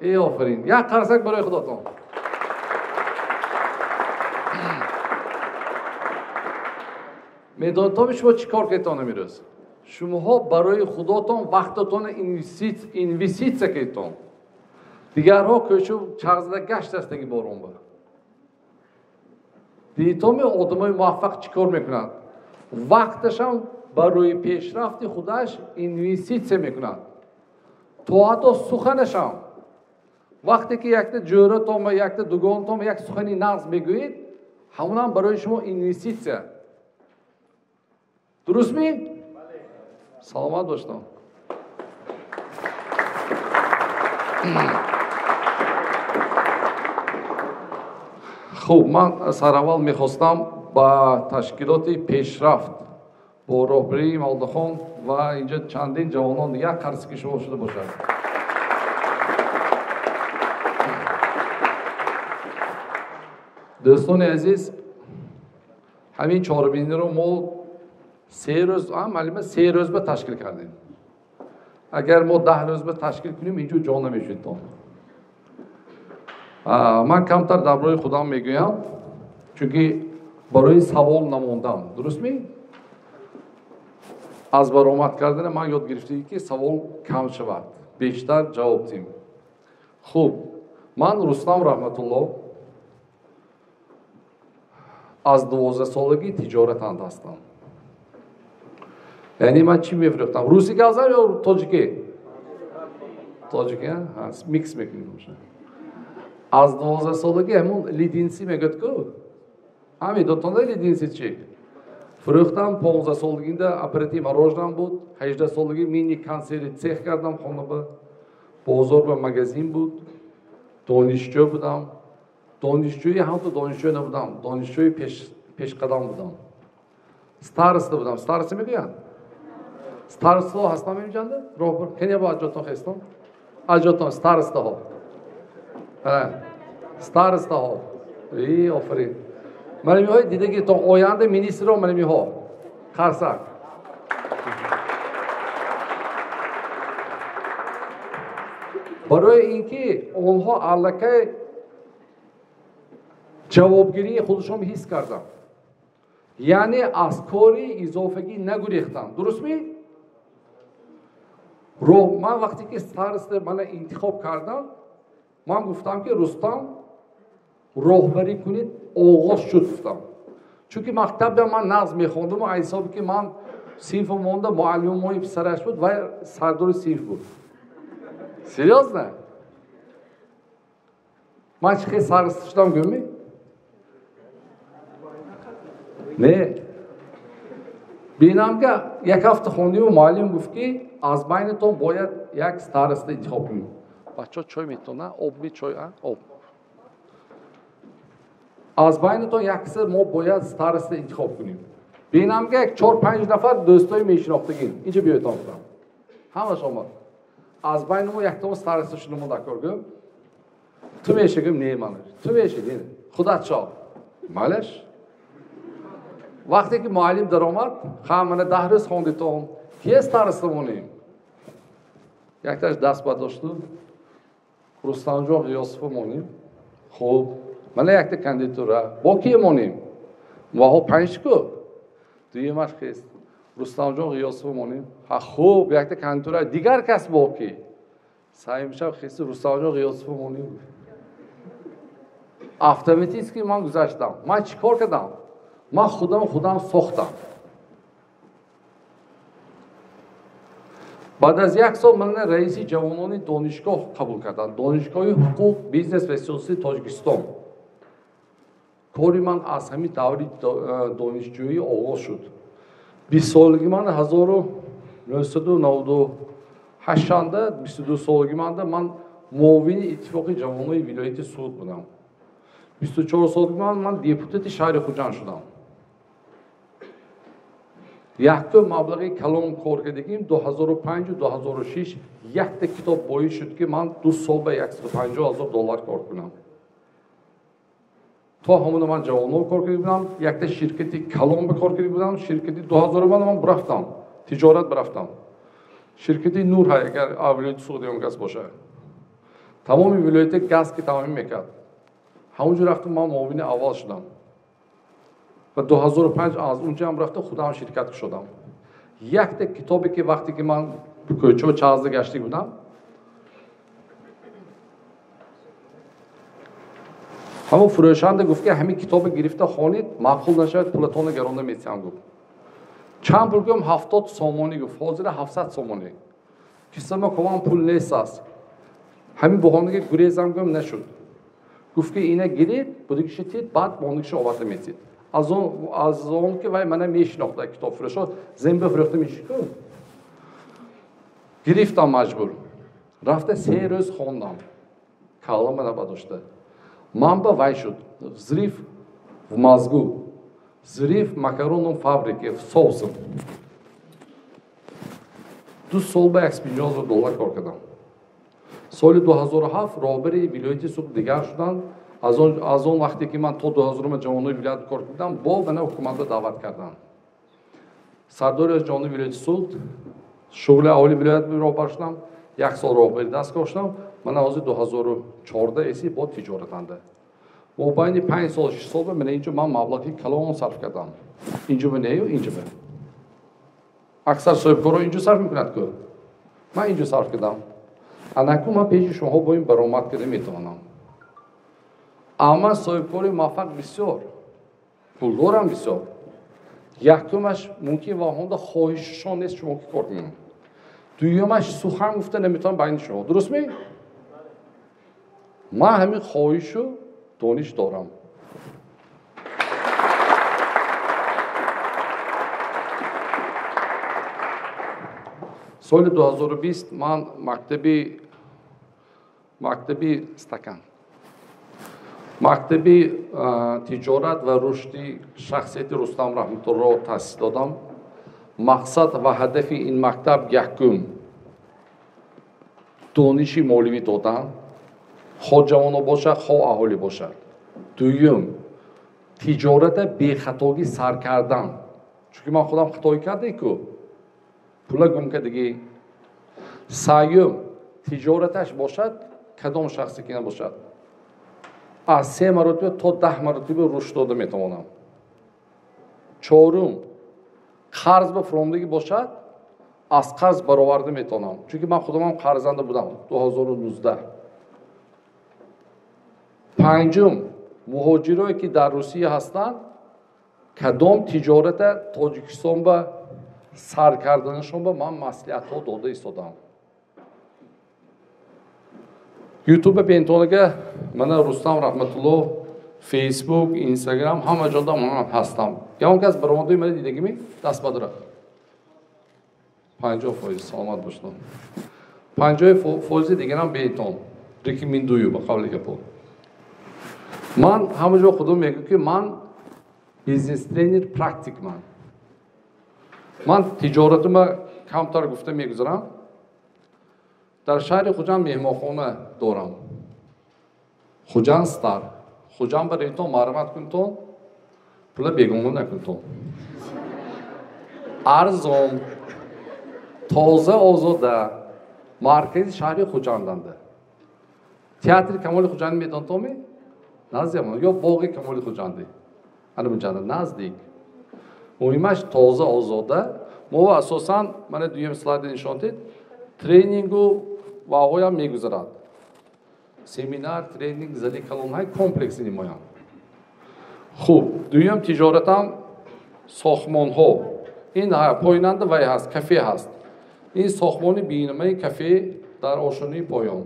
ای آفرین. یک قرصک برای خداتون. میدانم شما چی کار کردید میروز؟ شما برای خداتون وقتتون اینوستیت کردید. دیگرها کشو چقدر گشت است دیگه بارون با. دیتومی آدمای موفق چی کار میکنند؟ وقتشان برای پیشرفت خودش اینوستیت میکنند. تو حتی سخنشان وقتی که یک جورتون و یک دوگانتون یک سخنی نقض میگویید همون هم برای شما اینوستیت. درست می؟ سلامت باشتم. خوب، من سر اول میخواستم با تشکیلات پیشرفت با راهبری مولدخان و اینجا چندین جوانان یک قرض که شما شده باشد. دوستان عزیز، همین چهاربینی رو ما 3 روز معلومه 3 روز به تشکیل کردیم. اگر ما 10 روز به تشکیل کنیم اینجا جا نمیشید. من کمتر درباره خودم میگویم چون برای سوال نموندم. درست می؟ از برآمد کردن من یاد گرفتم که سوال کم شود، بیشتر جواب دیم. خوب، من رستم رحمت الله از 12 سالگی تجارت اند هستم. یعنی من چی میفروختم؟ روسی گازم یا تاجیکی؟ تاجیکی هست، میکس میکنیم. از 12 سالگی همون لیدینسی میگد که همین دوتانده لیدینسی چی؟ فروختم. 15 سالگی اپراتیو مراجنم بود. 18 سالگی مینی کنسری цех کردم خانه به بازار و مگزین بود. دانشجو بودم. دانشجوی هم تو دانشجو نبودم، دانشجوی پیش قدم بودم. ستارست بودم. ستارست میگویند؟ ستارست ها هستم اینجانده؟ راهبر کنیا با اجاتون خستم؟ اجاتون ستارست ها. ستارست ها. ای آفرین. من می‌های دیده که تو آینده مینیستر رو من می‌ها خرسک. برای اینکه آنها علاقه جوابگیری خودشون حس کردن، یعنی از کاری اضافگی نگریختن. درست می؟ من وقتی که ستارست من انتخاب کردم من گفتم که رستم راهبری کنید. آغاز شد گفتم، چون که مکتب من نظم میخوندم و حسابی که من صنف مونده معلم مای پسرش بود و سردار صنف بود. سریاس نه؟ من چه سرست شدم گمی؟ نه. بینم که یک هفته خوندیم و معلم گفت که از بینتون باید یک ستارست انتخاب کنیم. بچه چای میتونه؟ آب می چای؟ آب. از بینتون یکسر ما باید ستارست انتخاب کنیم. بینم که 4-5 نفر دوستای میشناختگیم اینجا بیایتان کنم. همه شما از بین ما یک تا ستارست شنو دکار گم. تو میشگم نه من. تو میشگی خودت شو. مالش. وقتی که معلم در آمد خامنه 10 روز خوندیتم کی ستارست مونیم. یک تاش دست برداشت رستم جان قیاسف مونیم. خوب من یک تا کاندیداتورا با کی مونیم؟ ما 5 کو. دویمش کیست؟ رستم جان قیاسف مونیم. ها خوب یک تا کاندیداتورا دیگر کس با کی؟ سعی میشم خیلی رستم جان قیاسف مونیم. اتوماتیک که من گذاشتم. من چیکار کردم؟ من خودم ساختم. بعد از 1 سال من رئیس جوانان دانشگاه قبول کردم. دانشگاه حقوق، بیزنس و سیاسی تاجیکستان. کاری من از همین دوری دانشجویی آغاز شد. 20 سالگی من 1998 انده 22 سالگی من معاون اتفاق جوانان ولایت سعود بودم. 24 سالگی من دیپوتات شهر خوجند شدم. یک مبلغ کلان کار کردیم 2005 و 2006 یک کتاب بایی شد که من 2 سال به $150,000 کار کنم. تا همون من جوانان کار کرده بودم. یک شرکتی کلان به کار کرده بودم. شرکتی 2000 من برفتم تجارت برفتم. شرکتی نور های اگر اولیت سعودی هم کس باشه. тамоми вилояте газ ки тамомӣ мекард. ҳамонҷо рафтам ман муовини аввал шудам ва 2005 аз унҷа ҳам рафта худам ширкат шудам. Якте китобе ки вақте ки ман кӯчао чазда гашти будам, ҳамон фурӯшанда гуфт ки ҳамин китобе гирифта хонед, маъқул нашавад, пулатона гаронда метиҳам гуфт. Чанд пул гуфтам 70 сомонӣ гуфт, ҳозира 700 сомонӣ. Кисама коман пул нест аст. ҳамин баҳонаga гурезам гуфтам нашуд. Гуфт ки ина гиред, будикишитед, баъд мондагиша оварда метид. аз он ки вай мана мешинохта китобфурӯшо, зем бифурӯхта мешикӯ. Гирифтам маҷбур. Рафта 3 рӯз хондам. Калла мана бадошта. Манба вай шуд. Взрив в мозгу. Взрив в макаронном фабрике, в соусом. 2 сол ба $150,000 кор кардам. Соли 2007 роҳбари вилояти суд дигар шуданд. аз он вақте ки ман то 2000 ҷавонои вилоят кор кардам, бо мана ҳукуматро даъват карданд. Сардори аз ҷавонои вилояти суд, шӯъбаи аввали вилоят роҳбар шудам, 1 сол роҳбари дасткор шудам. Мана ҳозир 2014 эси бо тиҷоратанда. Мо байни 5 сол 6 сол мана инҷо ман маблағи калон сарф кардам. Инҷо менею, инҷо бе. Аксар соҳибкорҳо инҷо сарф мекунад ку. Ман инҷо сарф кардам. Анаку ман пеши шумоҳо бо ин баромад карда метавонам. Амма соҳибкори муваффақ бисёр, пулдорам бисёр. Якумаш мумкин ваҳонда хоҳишшон нест шумо ки кор кунед. Дуюмаш сухан гуфта наметавонам байни шумо. Дуруст мегӯям? Ман ҳамин хоҳишу дониш дорам. Соли 2020 ман мактаби тиҷорат ва рушди шахсияти Рустам Раҳматуллоҳро таъсис додам. Мақсад ва ҳадафи ин мактаб якум дониши моливӣ додан, хоҳ ҷавоно бошад, хоҳ аҳолӣ бошад. Дуюм, тиҷората бехатогӣ сар кардан. Чунки ман худам хатоӣ кардем ку пула гум кардагӣ. Сеюм, тиҷораташ бошад, кадом шахсе ки набошад, аз 3 маротиба то 10 маротиба рушд дода метавонам. Чорум, қарз ба фуромдагӣ бошад, аз қарз бароварда метавонам. Чунки ман худамам қарзанда будам 2019. Панҷум, муҳоҷирое ки дар Русия ҳастанд, кадом тиҷората Тоҷикистон ба сар карданашон ба ман маслиҳатҳо дода истодам. ютуб бентонага мана Рустам Раҳматуллоҳ, фейсбук, инстаграм ҳама ҷода ман ҳастам. Ягон кас баромадои мана дидагими даст бадра 50% саломат бошед. 50% дигарам бентон рекомендую ба қавли гапо. Ман ҳама ҷо худам мегӯям ки ман бизнес тренер практикман. Ман тиҷоратима камтар гуфта мегузарам. дар шаҳри Хуҷанд меҳмонхона дорам. Хуҷанд стар. Хуҷанд бароитон марҳамат кунтон, пула бегона накунтон. Арзон, тоза озода, маркази шаҳри Хуҷанданда. Театри Камоли Хуҷанди медонтоме? Наздикам ё боғи Камоли Хуҷанди. ана мунҷанда наздик. Муҳимаш тоза озода. Мо асосан мана дуюм слайд нишон дид. Тренингу ваҳоям мегузарад. Семинар, тренинг, зали калонҳои комплекси нимоям. Хуб, дуюм тиҷоратам сохмонҳо. Ин поинанда вай ҳаст, кафе ҳаст. Ин сохмони бинамаи кафе дар ошонаи поён.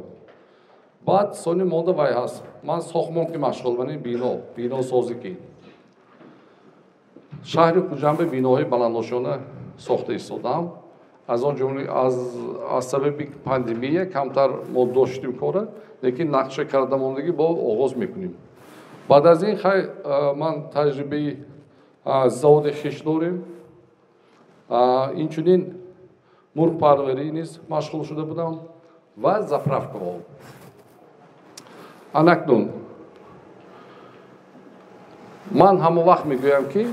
баъд сони монда вай ҳаст. Ман сохмон ки машғул бани биносозӣ ки. шаҳри Хуҷанд биноҳои баландошона сохта истодам. аз он ҷумла аз сабаби пандемия камтар мо доштим кора, лекин нақша кардамондагӣ бо оғоз мекунем. баъд аз ин ман таҷрибаи заводи хиш дорем. инчунин мурғпарварӣ низ машғул шуда будам ва заправкаҳо. анакнун ман ҳама вақт мегӯям ки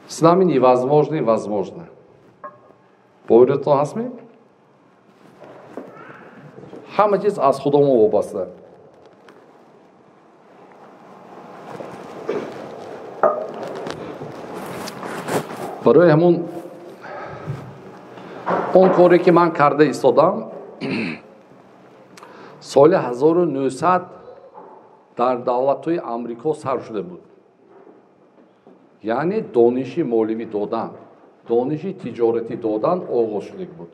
с нами невозможно возможно. Боваритон ҳастми? همه چیز از خدا ما وابسته. برای همون اون کاری که من کرده ایستادم سال 1900 در دولت‌های آمریکا سر شده بود. یعنی دانشی مولوی دادن، دانشی تجارتی دادن آغاز شده بود.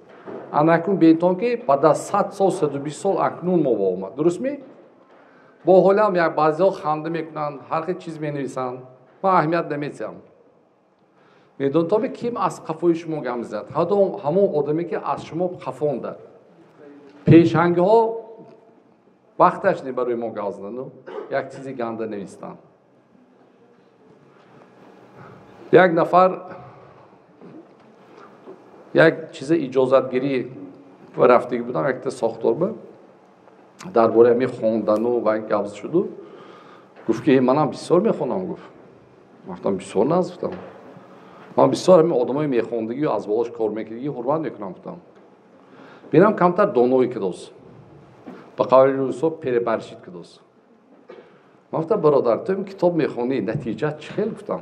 اکنون بیتون که بعد از 100 سال 120 سال اکنون ما با اومد. درست می؟ با حالا هم یک بعضی‌ها خنده میکنن، هر چیز می‌نویسن. من اهمیت نمیدم. میدون تا به کیم از قفای شما گم زد؟ همون آدمی که از شما قفونده. پیشنگ ها وقتش نی برای ما گازدن یک چیزی گنده نویستن. یک نفر یک چیز اجازتگیری و رفتگی بودم، یک ساختار بود درباره همی خوندن و یک گفت شد. گفت که منم بسیار میخونم. گفتم بسیار نزدم. من بسیار همی آدمای میخوندگی و از بالاش کار میکردگی حرمت میکنم. گفتم بینم کمتر دانایی که دوست با قول روسا پیر برشید که دوست. من گفتم برادر تو این کتاب میخونی نتیجه چه خیلی؟ گفتم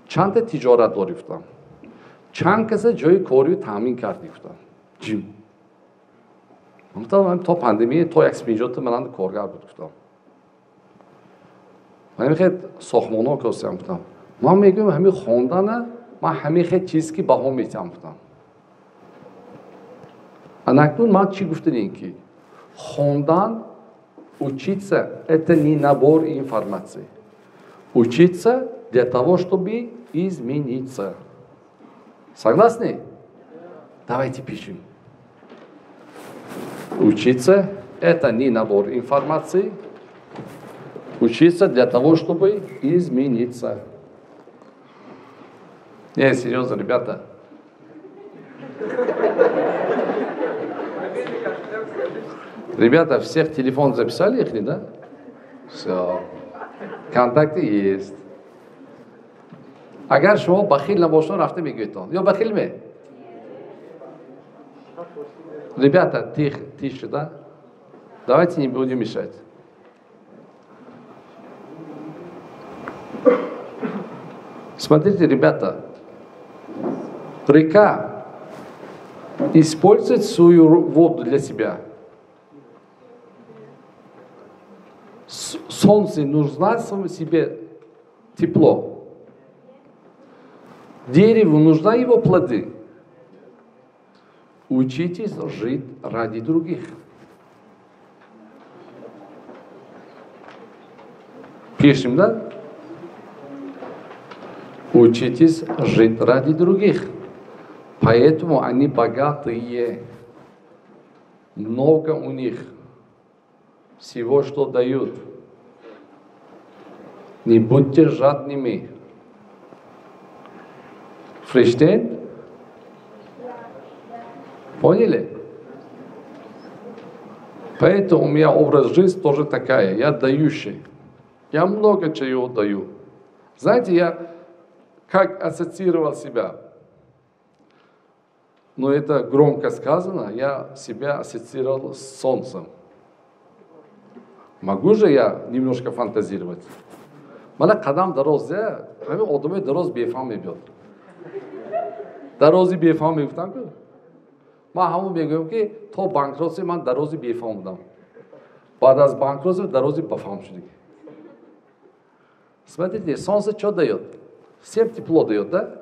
چند تجارت داری؟ گفتم چند کسی جای کاری تامین کردی؟ گفتم جیم. من گفتم تا پاندمی تا اکسپینجات من کارگر بود. گفتم من خیلی ساختمانا کاسم. گفتم من میگم همین خوندنه، من همین خیلی چیز که بها میتونم. گفتم اکنون من چی گفتن این که خوندن учиться это не набор информации. Учиться для того, чтобы измениться. Согласны? Давайте пишем. Учиться это не набор информации. Учиться для того, чтобы измениться. Не, серьезно, ребята. Ребята, всех телефон записали их, да? Все. Контакты есть. Агар шумо бахил набошон рафте мегӯед. Ё бахил ме? Ребята, тише, да? Давайте не будем мешать. Смотрите, ребята, река использует свою воду для себя. Солнце нужно себе тепло. Дереву нужны его плоды. Учитесь жить ради других. Пишем, да? Учитесь жить ради других. Поэтому они богатые. Много у них всего, что дают. Не будьте жадными. Verstehen? Поняли? Поэтому у меня образ жизни тоже такая. Я дающий. Я много чего даю. Знаете, я как ассоциировал себя? Но это громко сказано. Я себя ассоциировал с солнцем. Могу же я немножко фантазировать? Мана қадам дарозе, ҳамин одамои дароз бефаҳм мебиёд. Дарози бефаҳм мегуфтам ки ман ҳамон мегӯям ки то банкротсия ман дарози бефаҳм будам. Баъд аз банкротсия дарози бафаҳм шудӣ. Смотрите, солнце что дает? Всем тепло дает, да?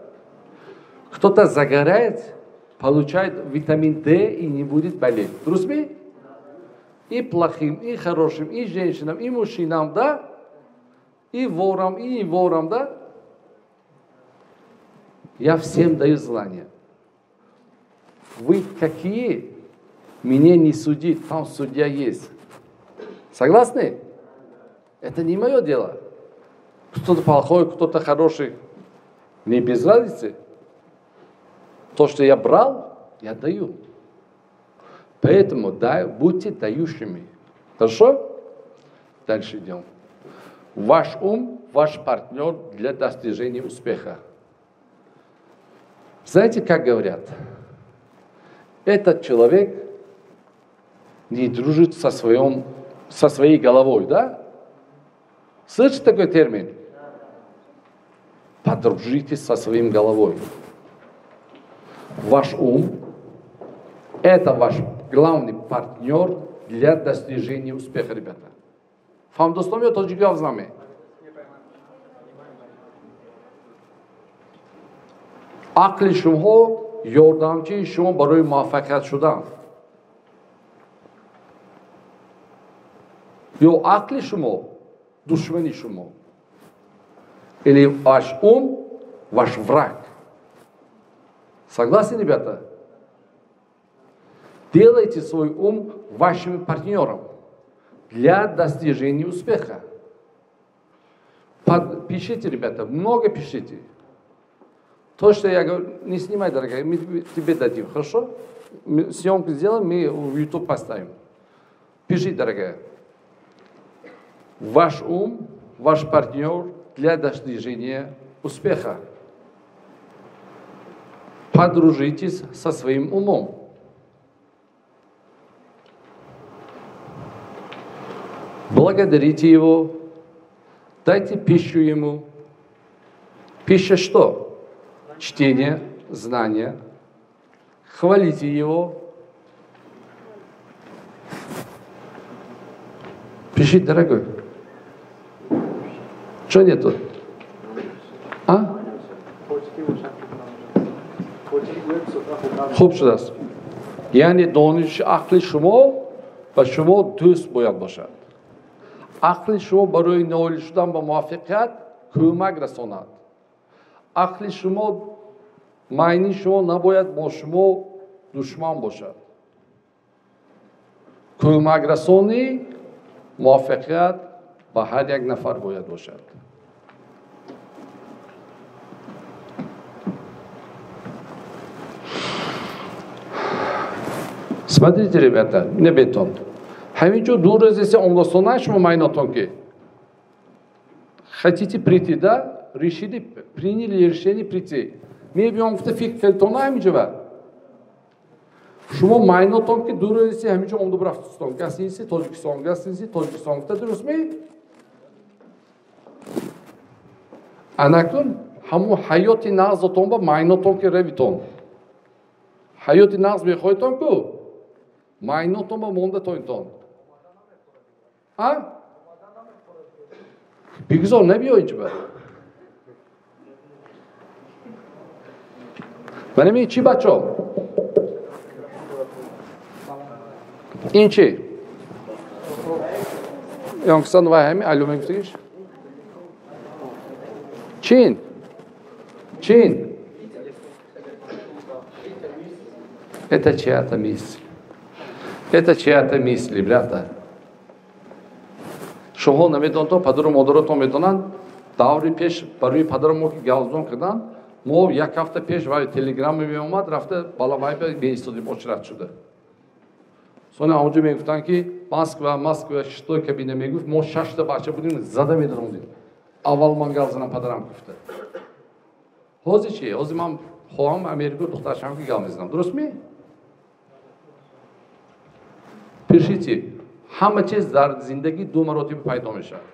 Кто-то загорает, получает витамин D и не будет болеть. Друзья мои? И плохим, и хорошим, и женщинам, и мужчинам, да? И ворам, да? Я всем даю знания. Вы какие? Меня не судить, там судья есть. Согласны? Это не мое дело. Кто-то плохой, кто-то хороший. Мне без разницы. То, что я брал, я даю. Поэтому будьте дающими. Хорошо? Дальше идем. Ваш ум, ваш партнер для достижения успеха. Знаете, как говорят? Этот человек не дружит со своей головой, да? Слышите такой термин? Подружитесь со своим головой. Ваш ум – это ваш главный партнер для достижения успеха, ребята. Фам достом я тоджики авзнаме. عقل شما یاردمچی شما برای موفقیت شدن یا عقل شما دشمن شما или ваш ум ваш враг. Согласны, ребята? Делайте свой ум вашим партнером для достижения успеха. Пишите, ребята, много пишите. То, что я говорю, не снимай, дорогая, мы тебе дадим, хорошо? Мы съемку сделаем, мы в YouTube поставим. Пиши, дорогая. Ваш ум, ваш партнер для достижения успеха. Подружитесь со своим умом. Благодарите его, дайте пищу ему. Пища что? Чтение, знание. Хвалите его. Пиши, дорогой. Что нету? А? خوب شده است. یعنی دانش عقل شما و شما دوست باید باشد. عقل شما برای نائل شدن به موفقیت کمک رساند. عقل شما معنی شما نباید با شما دشمن باشد. کمک رسانی موفقیت به هر یک نفر باید باشد. Смотрите, ребята, не бетон. Хамичо дура здесь омлосона, шмо майнотонки. Хотите прийти, да? Решили, приняли решение прийти. Мы бьем в тафик фельтона, хамичева. Шмо майнотонки дура здесь хамичо омдобрафтустон. Гасинси, Тоджикистон, гасинси, Тоджикистон. Та дурус ми? Анакун, хаму хайоти нагзотон ба майнотонки ревитон. Хайоти нагз бехойтон ку? Майнотон ба монда тоинтон. А? Бигзор небиё инчба. Манеми чи бачо? Ин чи? Ёнксан ва хами алюмин гуфтигиш? Чин? Чин? Это чья-то мысль. Это чья-то мысль, ребята. Шоҳо намедонто, падару модарото медонанд, даври пеш барои падару мо ки галзон карданд, мо як ҳафта пеш вай телеграмме меомад, рафта балавай меистодим, очрат шуда. Сони онҷо мегуфтанд ки Москва, что кабина мегуфт, мо 6 бача будим, зада медондим. Аввал ман гал занам, падарам гуфта. ҳозир чи? Ҳозир ман хоҳам Америку духтаршам ки гал мезанам. Дурустми? Пишите, ҳама чиз дар зиндагӣ ду маротиба пайдо мешавад.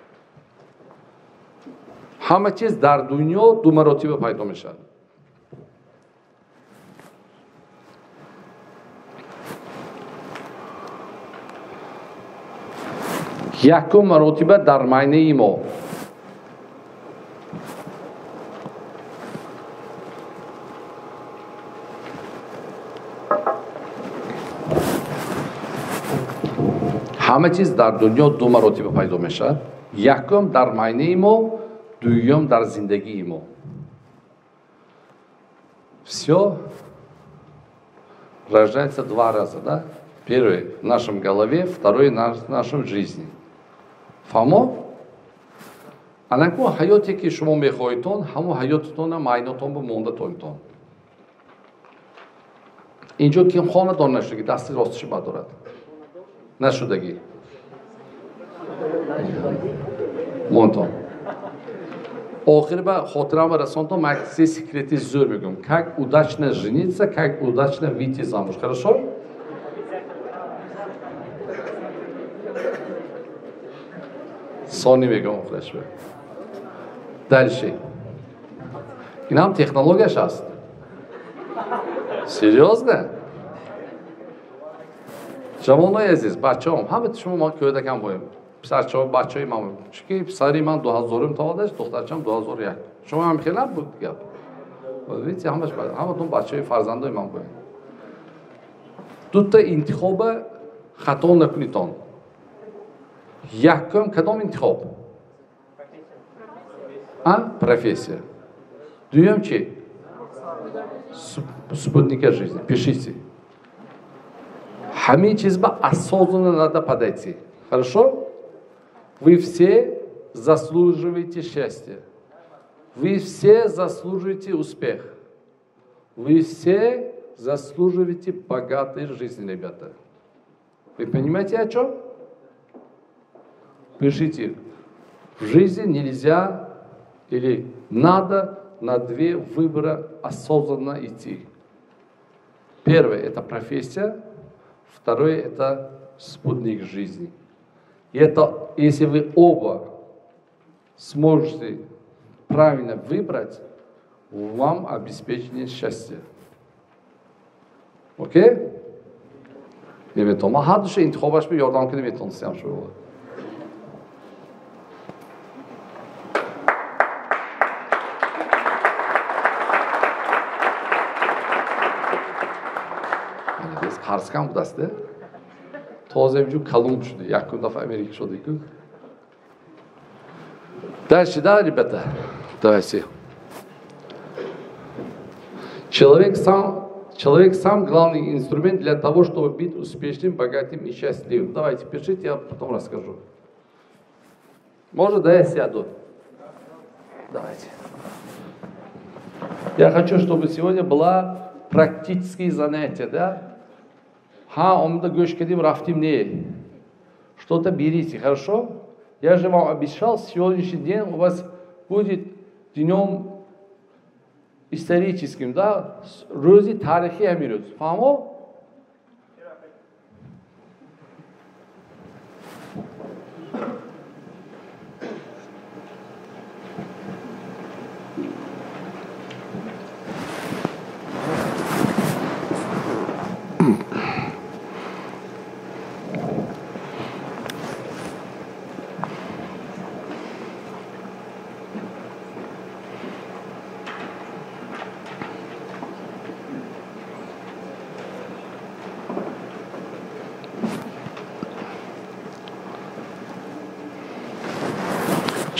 ҳама чиз дар дунё ду маротиба пайдо мешавад. якум маротиба дар майнаи мо. ҳама чиз дар дунё ду маротиба пайдо мешавад. Якум дар майнаи мо, дуюм дар зиндагии мо. Всё рождается два раза, да? Первый в нашем голове, второй в нашем жизни. Фамо? Анаку ҳаёте ки шумо мехоҳедтон, ҳамон ҳаётатона майнотон ба мондатонтон. инҷо ким хонадон нашудаги, дасти ростиши бадорад. Нашудаги. Монтон. Охир ба хотирам расонтон, макси секрети зур мегум. Как удачно жениться, как удачно выйти замуж. Хорошо? Sony میگم خودش به دلشی این هم تکنولوژیش هست سریوزنه جوانای عزیز بچه‌ام همه شما ما کودکم بودیم پسرچه‌ها بچه‌ای من چون پسری من 2000 تا داشت دخترچم 2001 شما هم خیلی بود دیگه ولی همه دو بچه‌ای فرزندای من بودیم دو تا انتخاب خطا نکنید آن یکم کدام انتخاب профессия دویم چی спутника жизни пишите همه چیز با осознанно надо подойти хорошо вы все заслуживаете счастья вы все заслуживаете успех вы все заслуживаете богатой жизни ребята вы понимаете о чем пишите в жизни нельзя или надо на две выбора осознанно идти. Первое – это профессия, второе – это спутник жизни. И это, если вы оба сможете правильно выбрать, вам обеспечение счастья. Окей? نمیتونم. هر دوش انتخابش به یادم کنیم میتونستم شو. Харскам будасте? Тозе вжу калум шуди. Якун дафа Америка шуди ку. Дальше, да, ребята? Давайте. Человек сам главный инструмент для того, чтобы быть успешным, богатым и счастливым. Давайте, пишите, я потом расскажу. Может, да, я сяду? Давайте. Я хочу, чтобы сегодня была практические занятия, да? умда гуш кадим рафтим не. Что-то берите, хорошо? Я же вам обещал, сегодняшний день у вас будет днем историческим, да? Рози тарихи амирус. Фамо?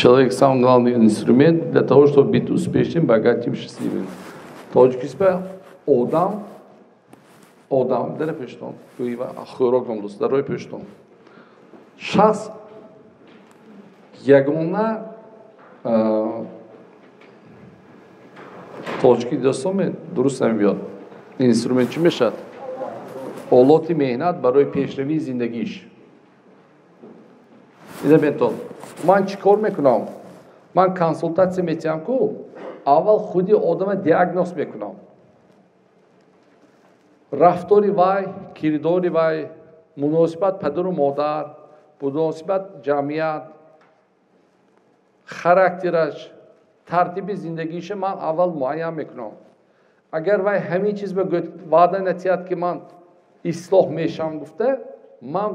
Человек сам главный инструмент для того, чтобы быть успешным, богатым, счастливым. Точки спя, одам, дare пештон, куива, ахуроком дост, дарой пештон. Шас, ягона, точки достаме, дуруст намебиёд. Инструмент чӣ мешавад? Олоти меҳнат барои пешравии зиндагиш. Ида бентон. من چیکار میکنم؟ من کنسولتاسی میتونم که اول خودی آدم دیاگنوز میکنم. رفتاری وای، کرداری وای، مناسبت پدر و مادر، مناسبت جمعیت، خاراکترش، ترتیب زندگیش من اول معاین میکنم. اگر وای همه چیز به وعده نتیجه که من اصلاح میشم گفته، من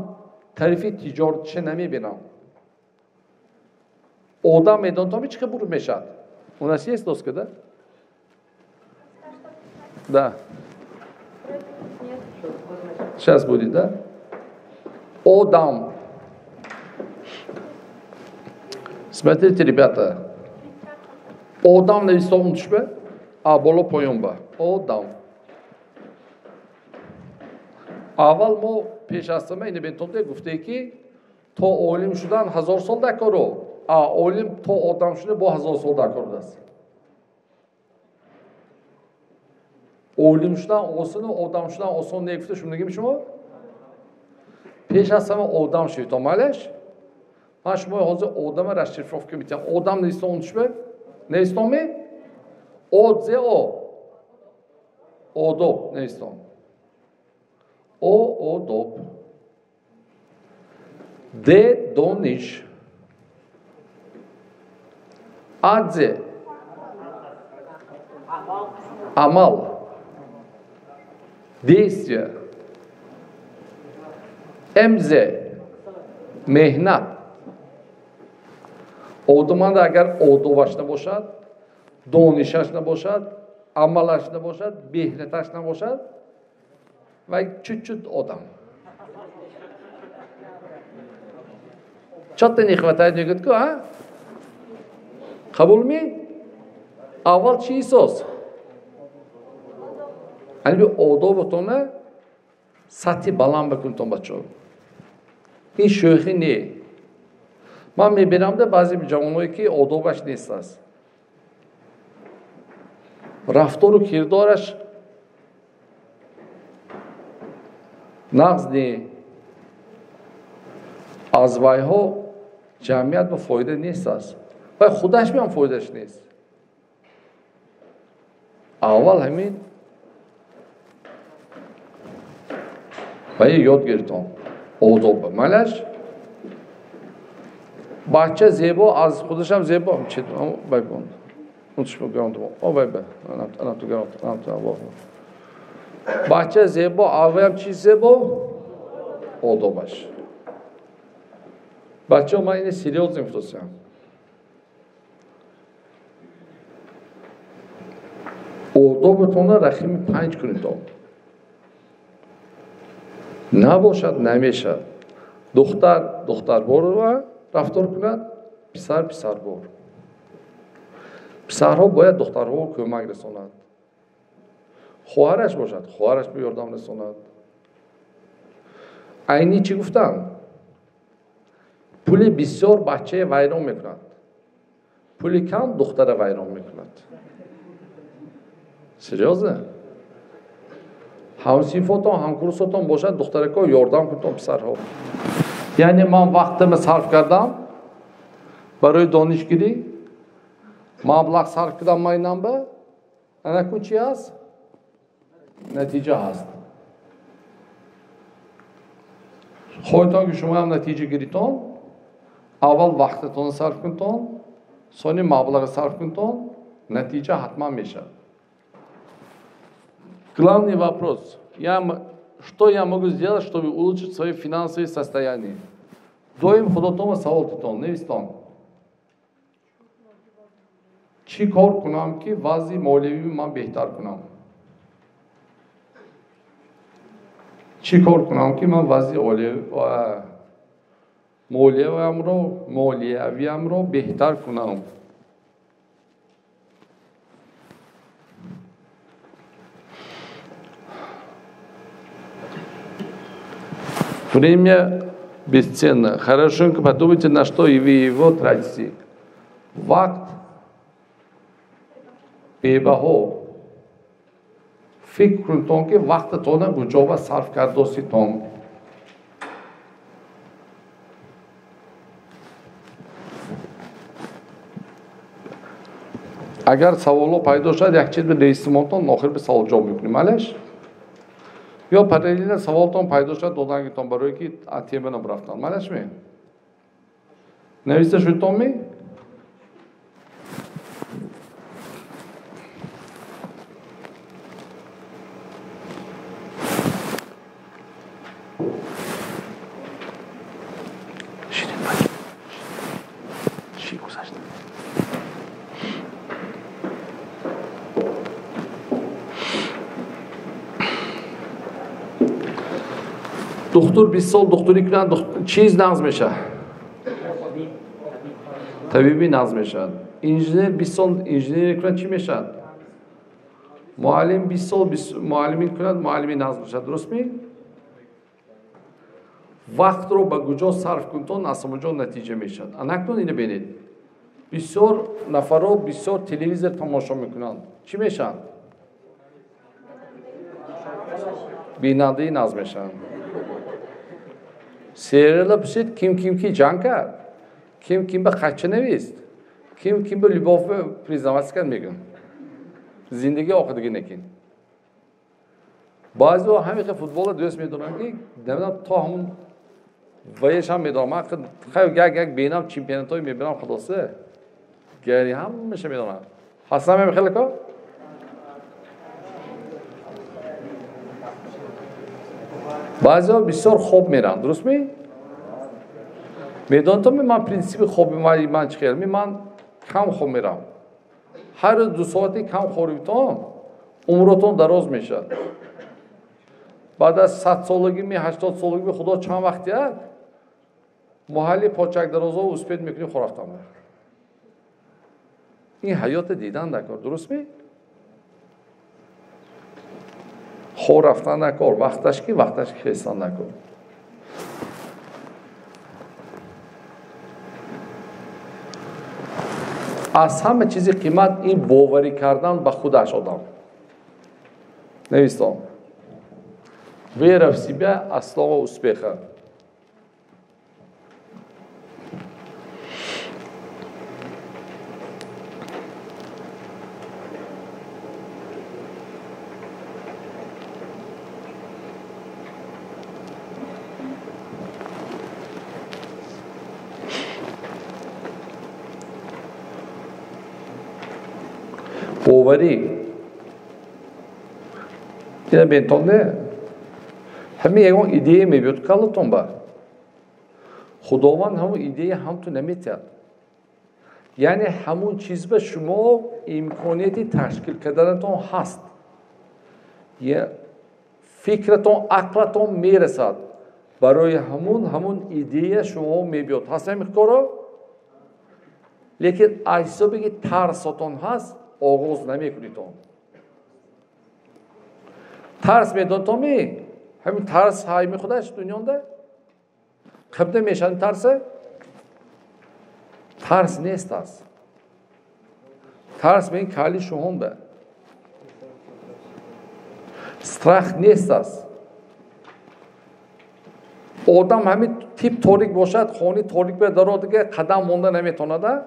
تعریفی تجارتش نمیبینم. Одам медонтоми чиқа бур мешад. У нас есть доска, да? Да. Сейчас будет, да? Одам. Смотрите, ребята. Одам на листовом тушбе, а боло поёмба. Одам. Аввал мо пеш аз ҳама ин бентонде гуфте ки то олим шудан 1000 сол дакоро олим то одам шуда бо 1000 сол дар кор будаст. Олим шудан осону, одам шудан осон негуфта шумо мегим шумо? Пеш аз ҳама одам шавед, омалеш? Ман шумо ҳозир одама расшифровка метавонам. Одам нестон шуба? Нестон ме? Одзе о. Одоб нестон. Одоб. Де дониш. Adze. Amal. Действие. Emze. Mehnat. Odamanda agar odovashna boshad, donishashna boshad, amalashna boshad, mehnatashna boshad va chut-chut odam. Chatta не хватает негодку, а? Qabul mi? Avval chi so'z? Ani bir odobotona sathi baland بکنتون بچه‌ها. این شوخی نیه. من میبینم ده بعضی جوانایی که آدابش نیست است. رفتار و کردارش نقض نیه. از وایها جمعیت به فایده نیست است. و خودش هم فایدهش نیست. اول همین و یاد گرفتم. آداب مالش بچه زیبا از خودش هم زیبا چه بگم اونش میگم تو بابا انا تو گرام تو بچه زیبا آوام چی زیبا آدابش بچه من اینه سریوز میفرستم آدابتون رخیم 5 کنید نباشد نمیشد دختر بار رفتار کند پسر بار پسرها باید دخترها کمک رساند خواهرش باشد خواهرش به یاردم رساند عینی چی گفتم پول بسیار بچه ویران میکند پول کم دختر ویران میکند سریازه همسیفاتان همکورساتان باشد دخترکا یاردم کنتان پسرها یعنی من وقتم صرف کردم برای دانشگیری مبلغ صرف کردم ماینم به انا چی هست نتیجه هست خودتان که شما هم نتیجه گیریتان اول وقتتان صرف کنتان ثانی مبلغ صرف کنتان نتیجه حتما میشه Главный вопрос. Что я могу сделать, чтобы улучшить свое финансовое состояние? Доим ходотома савол кутон, невистон. Чи кор кунам ки вази молеви ман бехтар кунам? Чи кор кунам ки ман вази молевиамро бехтар кунам? Время бесценно. Хорошенько подумайте, на что и вы его тратите. Вакт бебаho. Фикр кунтон ки вақтатона буҷоба сарф кардоситон. Агар саволо пайдо шуд, як чиз бинависимонтон охир ба савол ҷавоб мекунем, малеш? یا параллельно سوالتون پیدا شد دادنگتون برای که اتیمه نبرفتن مالش می؟ نویسته شدتون می؟ شیرین بایی چی گذاشت؟ دکتر 20 سال دکتری کنند چیز نقض میشه طبیبی نقض میشه انجینیر 20 سال انجینیر کنند چی میشه معلم 20 سال معلمی کنند معلمی نقض میشه درست می وقت رو به کجا صرف کنتون از اونجا نتیجه میشه انکتون اینو ببینید بسیار نفرها بسیار تلویزیون تماشا میکنند چی میشن بیننده نقض میشن سریالا بسید kim کی جنگ کرد kim به خچه نویست kim به لباف پریزنواسی کرد میگن زندگی آخدگی نکن بعضی ها همین که فوتبال دوست میدونن که نمیدونم تا همون ویش هم میدونم من خیلی یک بینم چیمپیونات های میبینم خلاصه گری همیشه میدونم حسن هم خیلی که بعضی ها بسیار خوب میرن درست می؟ میدونم من پرینسیپ خوب من چی خیلی من کم خوب میرم هر 2 ساعتی کم خوریتم عمرتون دراز میشه بعد از 100 سالگی 80 سالگی خدا چند وقتی هست محلی پاچک درازا و اسپید میکنی خورافتم این حیات دیدن نکار درست می؟ خور رفتن نکار وقتش که خیستن نکار از همه چیزی قیمت این باوری کردن به خودش آدم نویستم ویرف سیبه اصلا و اسپیخه باوری اینه بینتون نه همه یکون ایده میبید کالتون با خداوند همون ایده هم تو نمیتید یعنی همون چیز به شما امکانیتی تشکیل کردنتون هست یه فکرتون عقلتون میرسد برای همون ایده شما میبید هست نمیخوره لیکن ایسا بگی ترستون هست آغاز نمیکنیتون ترس میدونتون می همین ترس های می خودش دنیا ده خب نمیشن ترس نیست است ترس به این کالی شما به استرخ نیست است آدم همین تیپ تاریک باشد خونی تاریک به درو دیگه قدم مونده نمیتونه ده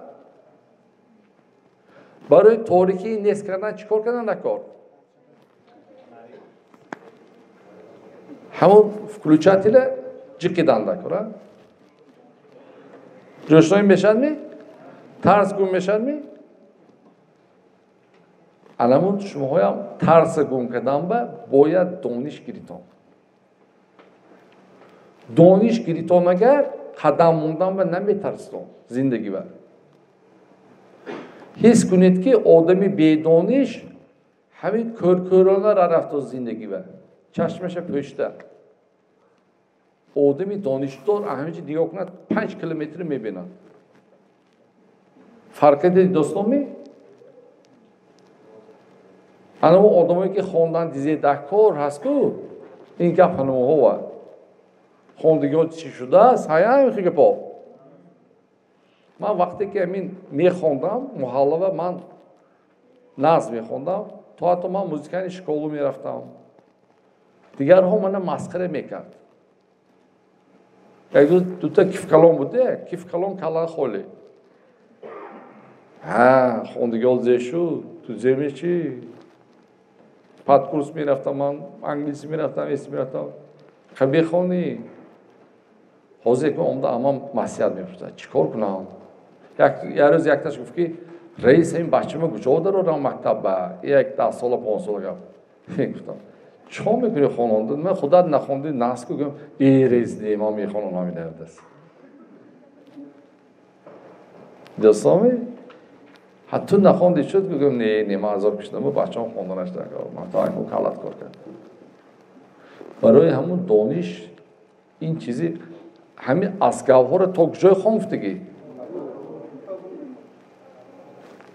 برای تاریکی نیست کردن چیکار کردن نکار همون включателя جکیدن نکاره جوشنوی میشن می ترس گم میشن می الان شما هم ترس گم کردن با باید دانش گیریتون دانش گیریتون اگر قدم موندن با نمیترستون زندگی با حس کنید که آدمی بیدانش همین کرکرانه را رفت از زندگی با چشمش پشته آدمی دانشدار همینجا دیگه کنه 5 کیلومتر میبینه فرق دید دوستان می؟ اما آدمایی که خوندن دیزه 10 کار هست که این گپ هنمه ها خوندگی ها چی شده است های خیلی پا من وقتی که همین میخوندم محلوه من نظم میخوندم تا حتی من موزیکان شکولو میرفتم دیگر ها من مسخره میکرد یک دوتا کیف کلام بوده کیف کلام کلا خولی خوندگی ها زی شد تو زیمی چی پاد کورس میرفتم من انگلیسی میرفتم اسم میرفتم خب بخونی حوزه که اومده اما مسیحت میفرسته چیکار کنم یه روز یک تاش گفت که رئیس این بچه ما کجا داره رو مکتب با یک 10 سال 5 سال گفتم چون میکنی خوننده من خدا نخوندی ناس کنم ای رئیس نیما میخونم نمیده دست دوستامی حتی نخوندی شد گفتم نه نیما عذاب کشیدم و بچه‌ام خوندنش نکرد من تا اینو کلات کردم برای همون دانش این چیزی همین اسگاوها تا کجای خوندگی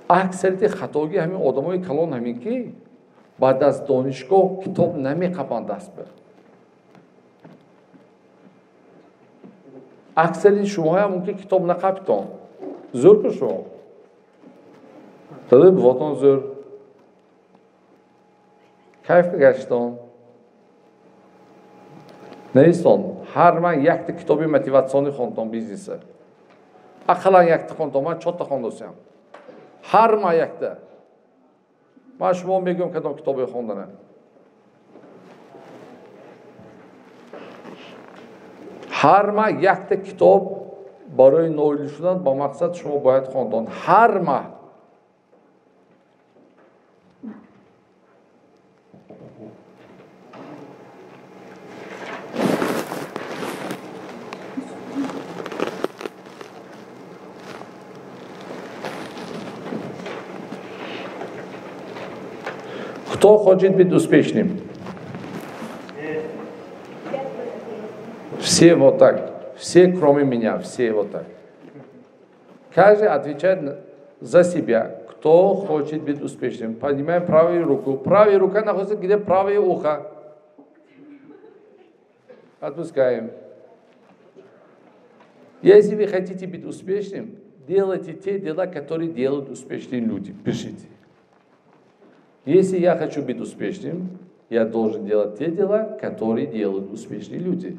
اکثریت خطاگی همین آدمای کلان همین که بعد از دانشگاه کتاب نمیخوان دست بر اکثریت شما هم که کتاب نخوابتون زور که شما داده بواتون زور کیف که گشتون نیستون هر من یک کتابی موتیواسیونی خوندم بیزنسه اقلا یک خوندم من 4 تا خوندم هر ما یک ده من شما میگم کدام کتابی خوندنه هر ما یک کتاب برای نویل شدن با مقصد شما باید خوندن هر ما Кто хочет быть успешным? Все вот так. Все, кроме меня. Все вот так. Каждый отвечает за себя. Кто хочет быть успешным? Поднимаем правую руку. Правая рука находится где правое ухо. Отпускаем. Если вы хотите быть успешным, делайте те дела, которые делают успешные люди. Пишите. Если я хочу быть успешным, я должен делать те дела, которые делают успешные люди.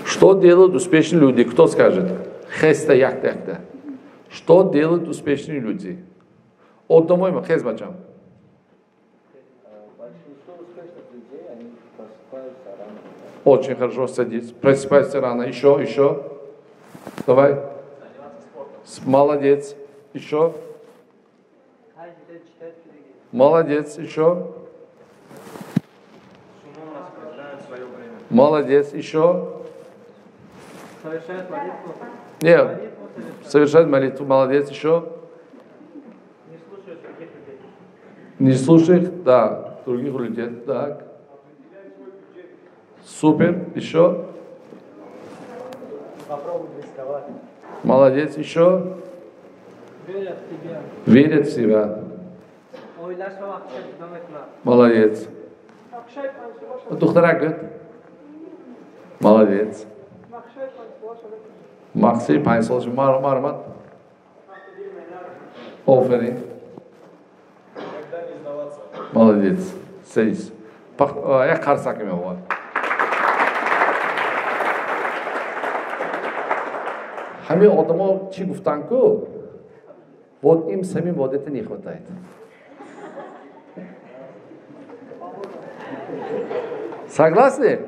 Что делают успешные люди? Кто скажет? Хеста яхта. Что делают успешные люди? Отдумаем, Хез бачам. Большинство успешных людей, они просыпаются рано. Очень хорошо, садись. Просыпайся рано. Еще. Давай. Молодец. Еще. Молодец. Еще. Молодец. Еще. Совершает молитву. Нет. Совершать молитву. Молодец. Еще. Не слушает других людей. Не слушай, да, других людей. Так. Супер. Еще. Попробуй рисковать. Молодец. Еще. Верят в тебя. Верит в себя. Ойлаша вақытша davom etme. Молодец. Тухтарак. Молодец. Мақси панцлаш мармат. Оферин. Молодец. Садись. Я қарсак ме бор. Ҳаме одамо чӣ гуфтанд ку? Вот им самим вот это не хватает. Согласны?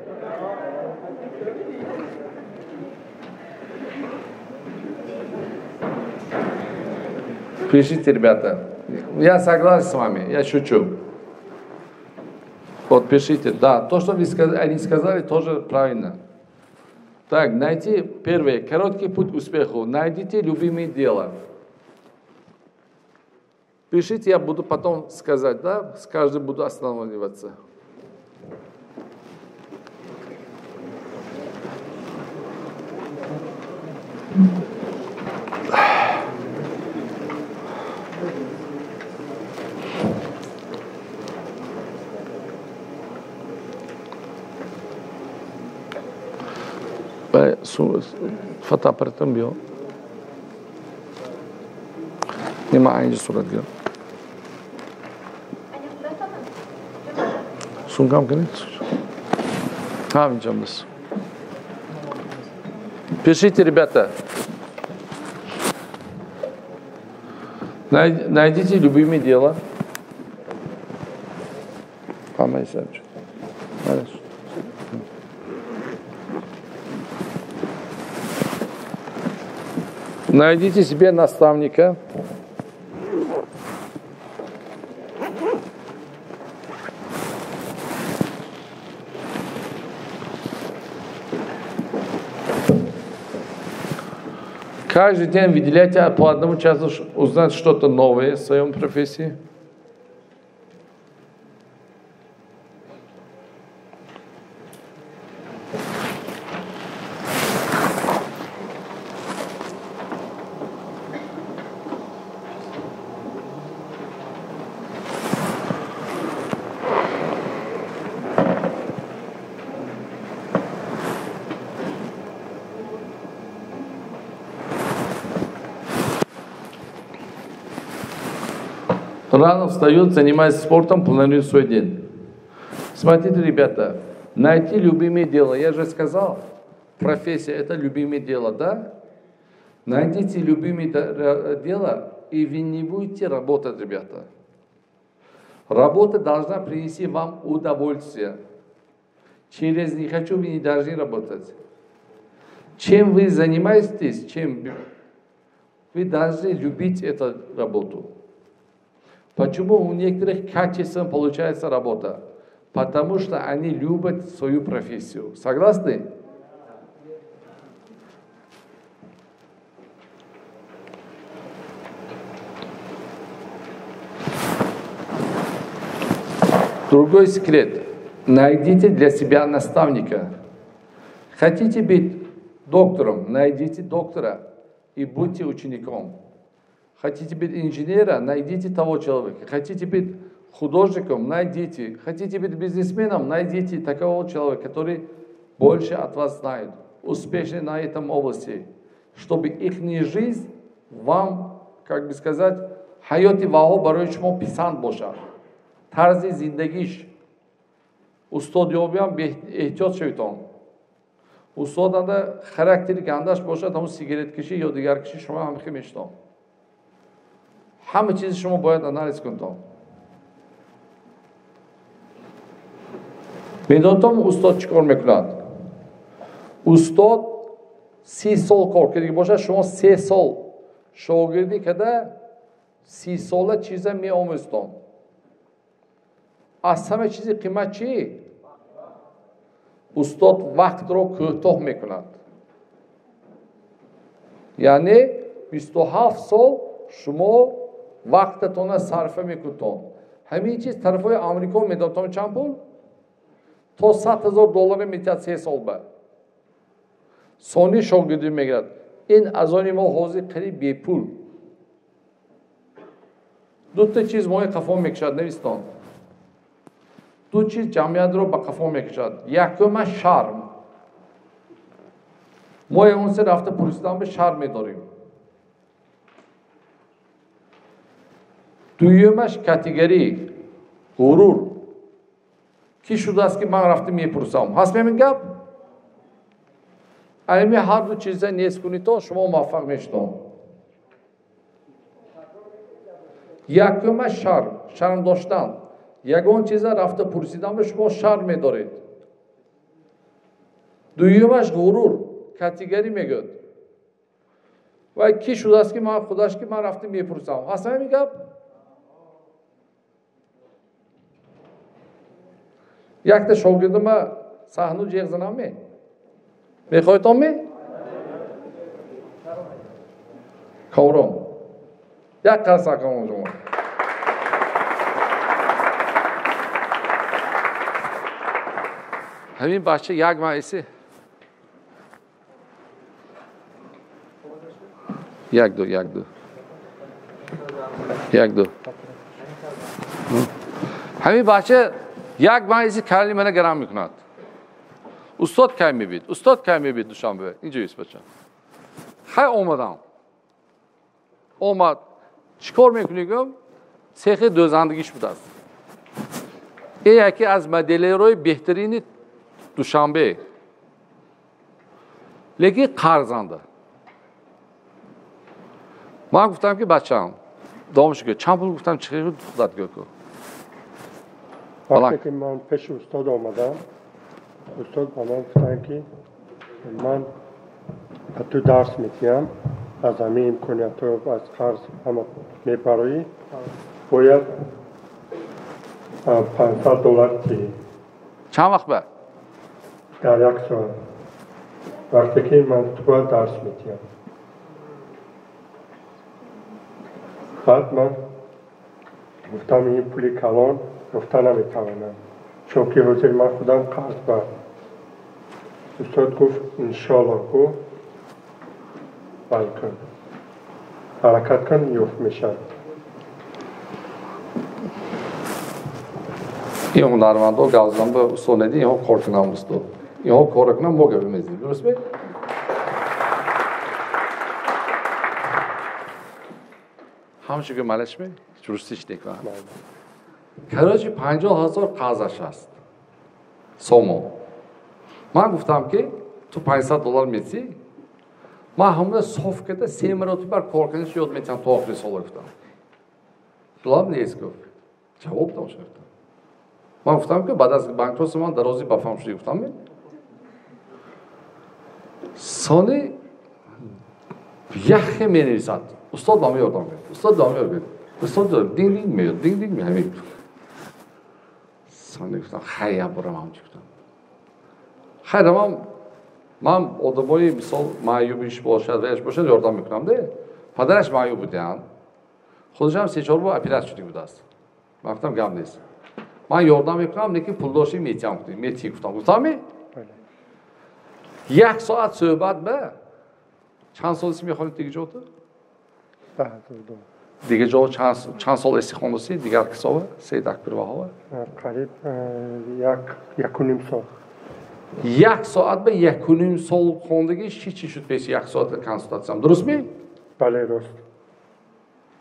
Пишите, ребята. Я согласен с вами, я шучу. Вот пишите. Да, то, что они сказали, тоже правильно. Так, найти первое, короткий путь к успеху. Найдите любимое дело. Пишите, я буду потом сказать, да? С каждым буду останавливаться. Fotoaparatim yo'q. Nima aynı suratga? Сумкам кирет. Винчамыз. Пишите, ребята. Найдите любимое дело. Помайся. Найдите себе наставника. Каждый день выделяйте по одному часу узнать что-то новое в своем профессии. Рано встают, занимаются спортом, планируют свой день. Смотрите, ребята, найти любимое дело. Я же сказал, профессия – это любимое дело, да? Найдите любимое дело, и вы не будете работать, ребята. Работа должна принести вам удовольствие. Через «не хочу» вы не должны работать. Чем вы занимаетесь, вы должны любить эту работу. Почему у некоторых качественно получается работа? Потому что они любят свою профессию. Согласны? Другой секрет. Найдите для себя наставника. Хотите быть доктором, найдите доктора и будьте учеником. Хотите быть инженером, найдите того человека. Хотите быть художником, найдите. Хотите быть бизнесменом, найдите такого человека, который больше от вас знает, успешный на этом области, чтобы их жизнь вам, как бы сказать, hayoti vaho baroy shuma pisand boshad. Тарзи зиндагиш устодёбиам эҳтиёт шавед. устоданда характери гандаш бошад, ҳамун сигареткашӣ ё дигаркашӣ шумо ҳам хеле мешунам. ҳама чизи шумо бояд анализ кунтон. медонтон устод чӣ кор мекунад? устод 30 сол кор кардагӣ бошад, шумо 3 сол шогирдӣ када 30 сола чиза меомӯзтон. аз ҳама чизи қимат чӣ? устод вақтро кӯтоҳ мекунад. яъне 27 сол шумо вақтатона сарфа мекунтон. ҳамин чиз тарафҳои амрико медонтон чанд пул? то $100,000 метиҳад 3 сол ба. сони шогирдӣ мегирад. ин азони мо ҳозир қариб бепул. дута чиз мои қафо мекушад, навистон. ду чиз ҷамъиятро ба қафо мекушад. якума шарм. мо ягон се рафта пурсидан ба шарм медорем. дуюмаш категорӣ ғурур. ки шудааст ки ман рафта мепурсам? ҳаст мемин гап? ами ҳар ду чиза нест кунито шумо муваффақ мешудон. якума шарм, шарм доштан. ягон чиза рафта пурсидан ба шумо шарм медоред. дуюмаш ғурур, категорӣ мегӯяд. вай ки шудааст ки ман худаш ки ман рафта мепурсам? ҳаст мемин гап? якта шогирдама саҳну ҷеғ занаме? мехоҳед ме? кавром. як қарса кавром шумо. ҳамин бача як маъисе? як ду. ҳамин бача як маъиси калимана гарам мекунад. устод кай мебид? устод кай мебид душанбе? инҷо ист бача. хай омадам. омад. чӣ кор мекунӣ гум? цехи дӯзандагиш будааст. ин яке аз моделерои беҳтарини душанбе. лекин қарзанда. ман гуфтам ки бачаам домш гӯ чанд пул гуфтам чӣ худат гӯ ку. вақте ки ман пеши устод омадам, устод ба ман гуфтанд ки ман ба ту дарс медиҳам, аз ҳамин имкониятҳо аз қарз ҳама мебароӣ, бояд $500 диҳӣ. чанд вақт ба? дар як соат. вақте ки ман ту бояд дарс медиҳам. баъд ман гуфтам ин пули калон гуфта наметавонам, чун ки ҳозир ман худам қарз ба. устод гуфт иншоалло гу бал кун, ҳаракат кун, юфт мешавад. ин ҳунармандо гавзан ба устод неди, инҳо кор кунам устод. инҳо кор кунам, мо гапе мезанем. дуруст ме? ҳамчуга малашме? чурустиш декван. карочи 50,000 қарзаш аст. сомо. ман гуфтам ки ту $500 медиҳӣ? من همون صاف کرده 3 مرتبه کارکنش یاد میتونم تا آخر سال گفتم جواب نیست گفت جواب داشت من گفتم که بعد از بانکروس من درازی بفهم شدی گفتم سال یخ می نویسد استاد دامی یادم کرد استاد دامی یاد کرد استاد دینگ دینگ میاد دینگ دینگ همین سال گفتم خیلی برام هم گفتم خیلی من آدمای مثال معیوبیش باشد و اش باشد یاردم میکنم ده پدرش معیوب بودن خودش هم 3-4 بار اپیرات شده بود است من گفتم گم نیست من یاردم میکنم لیکن پول داشتی میتی گفتم 1 ساعت صحبت به چند سال اسمی میخوانید دیگه جا تو؟ دیگه جا چند سال اسمی خواندوسی دیگر کسابه؟ سید اکبر وهابه؟ قریب 1.5 سال 1 ساعت به 1.5 سال خواندگیش چی شد پیش 1 ساعت کنسولتاسیون درست می؟ بله درست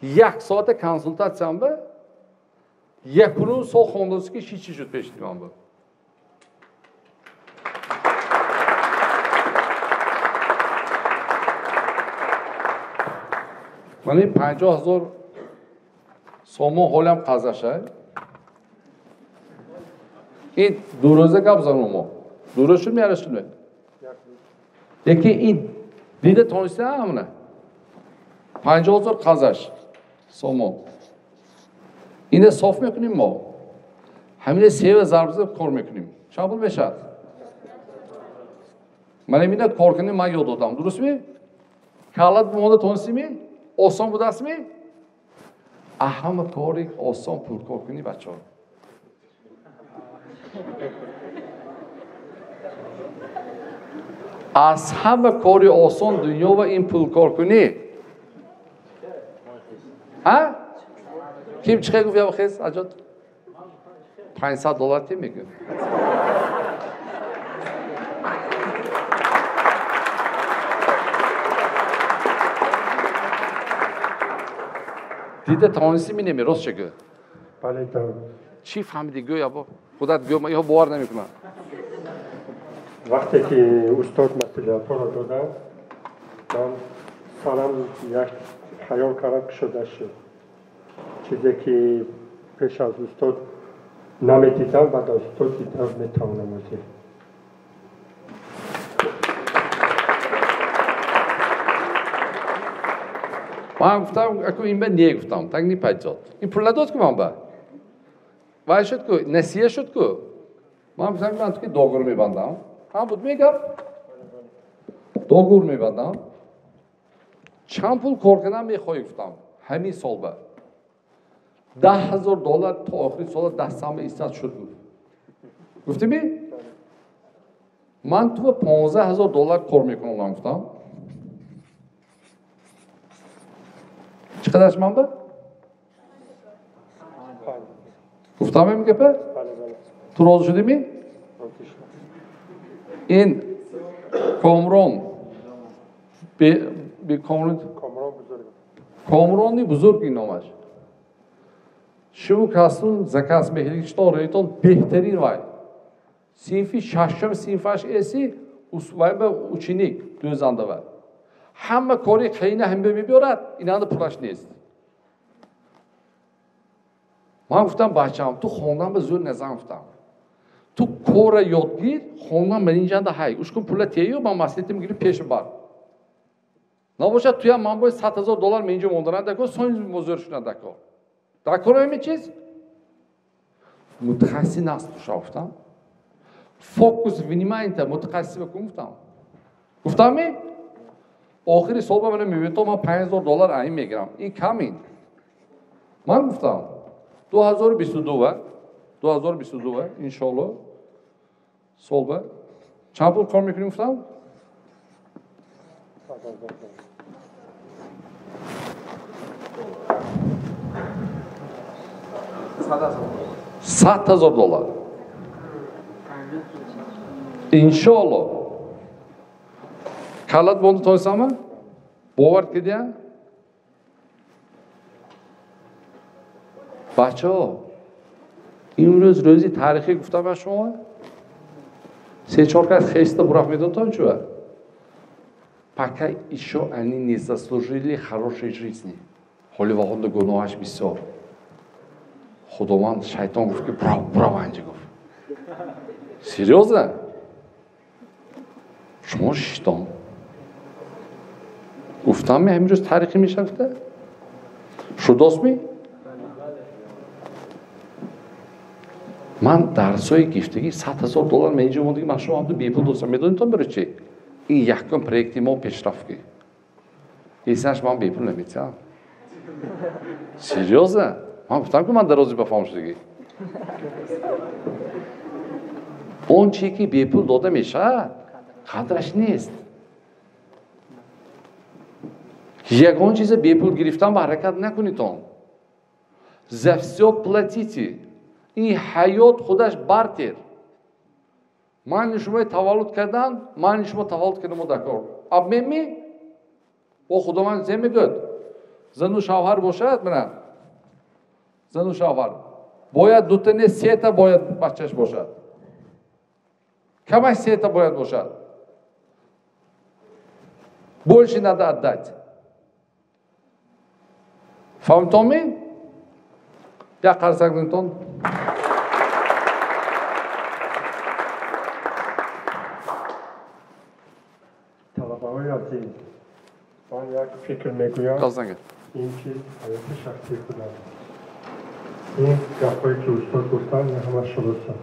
1 ساعت کنسولتاسیون به 1.5 سال خواندگیش چی شد پیش دیوان به؟ من 50,000 سومو حالم قضاشه این 2 روزه گپ زنم ما 2 روز شد میارشتونه یکی این دیده تانسته همونه 50,000 قضاش سومو اینه صاف میکنیم ما همینه 3 ضربه کار میکنیم چند بود بشد من اینه کار کنیم من یاد دادم درست می؟ کالت بمانده تانستی می؟ آسان بود است می؟ اهم کاری آسان پول کار کنی بچه ها از همه کاری آسان دنیا و این پول کار کنی ها؟ کیم چه گفت یا بخیز اجاد $500 تی میگه دیده تانسی می نمی راست چگه بله دارم چی فهمیدی گوی یا با خودت گوی یا باور نمیکنم وقتی که استاد مسئولیت ها رو دادن من سرم یک خیال کردم که شده شد چیزی که پیش از استاد نمیدیدم بعد از استاد دیدم میتوانم ازی من گفتم اکو این به نیه گفتم تنگ نی پیجاد این پول نداد که من به وای شد که نسیه شد که من گفتم من تو که دوگر میبندم هم بود میگم دوگر میبندم چند پول کار کنم میخوای گفتم همین سال به $10,000 تا آخری سال دستم ایستاد شد گفتی می؟ من تو $15,000 کار میکنم گفتم چقدرش من به؟ گفتم میگه به؟ تو راضی شدی می؟ این کامران به کامرانی بزرگ این نامش شما کسون زکاس مهریشتا ریتون بهترین وای سینفی ششم سینفاش ایسی وای به اوچینیک دوزنده وای همه کاری خیلی هم میبیارد اینا دا پولش نیست من گفتم بچه‌ام تو خوندن به زور نظام گفتم تو کار یادگیر خوندن من اینجا ده های اوش کن پول تییو من مسئله میگیری پیش بر نباشه توی من باید $100,000 من اینجا موندن دکو سوین مزور شدن دکو دکو همین چیز متخصصی نست شافتم فوکوس وینیماینت متخصصی بکن گفتم می آخری سال با من میبینم من $5,000 این میگیرم این کمین من گفتم 2022 انشالله سال بعد چند پول کار میکنیم گفتم $100,000 انشالله کالت بونده تونستم باور کردیا بچه ها این روزی تاریخی گفتم به شما 3-4 کس خیسته براق میدون تا چوه пока еще они не заслужили хорошей жизни. Холивахода гуноҳаш бисёр. Худованд шайтон гуфт ки браво анҷа гуфт. Серьезно? شما شیطان گفتم می همین روز تاریخی می شفته شداست می من درسای گفتگی $100,000 می اینجا موندگی من شما هم دو بیپول دوستم میدونید تا برای چی این یکم پروژه ما پیشرفت کی ایسنش من بیپول نمیتونم سریوزه من گفتم که من درازی بفهم شدگی اون چی که بیپول داده میشه قدرش نیست یگان چیز بیپول گرفتن و حرکت نکنید за все платите این حیات خودش بارتر من شما تولد کردن من شما تولد کردم دکار اب میمی با خدا من زمین گد زن و شوهر باشد من زن و شوهر باید دو تا نه سه تا باید بچهش باشد کمش سه تا باید باشد больше надо отдать فهمتمی یا قرصگنتون طلبه‌های عزیز من یک فکر میگویم این چیز حیات شخصی خودم این گپ‌هایی که استاد گفتن همه شلوسه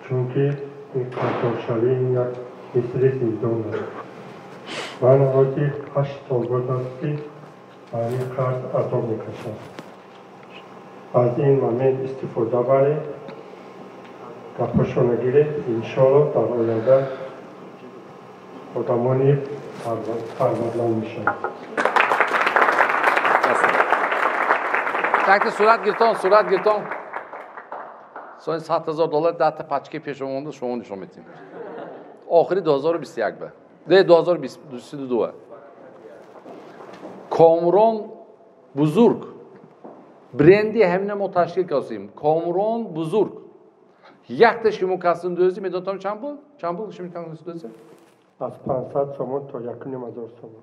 چون که این کنترل این یک مثل زندان است من حاجی 8 سال بود است که این قرض عذاب میکشم از این момент استفاده برای گپاشو نگیره انشاءالله در آینده آدمانی پروردگار میشن Так сурат гиртон. Сони $100,000 дата пачки пешо монда, шумо нишон метим. Охири 2021 ба. Не 2022. Комрон бузург. бренди ҳамина мо ташкил кардем. Комрон бузург. Як шумо касин дӯзи медонам чанд буд? Чанд буд шумо касин дӯзи? از 500 سومون تا 1,500 سومون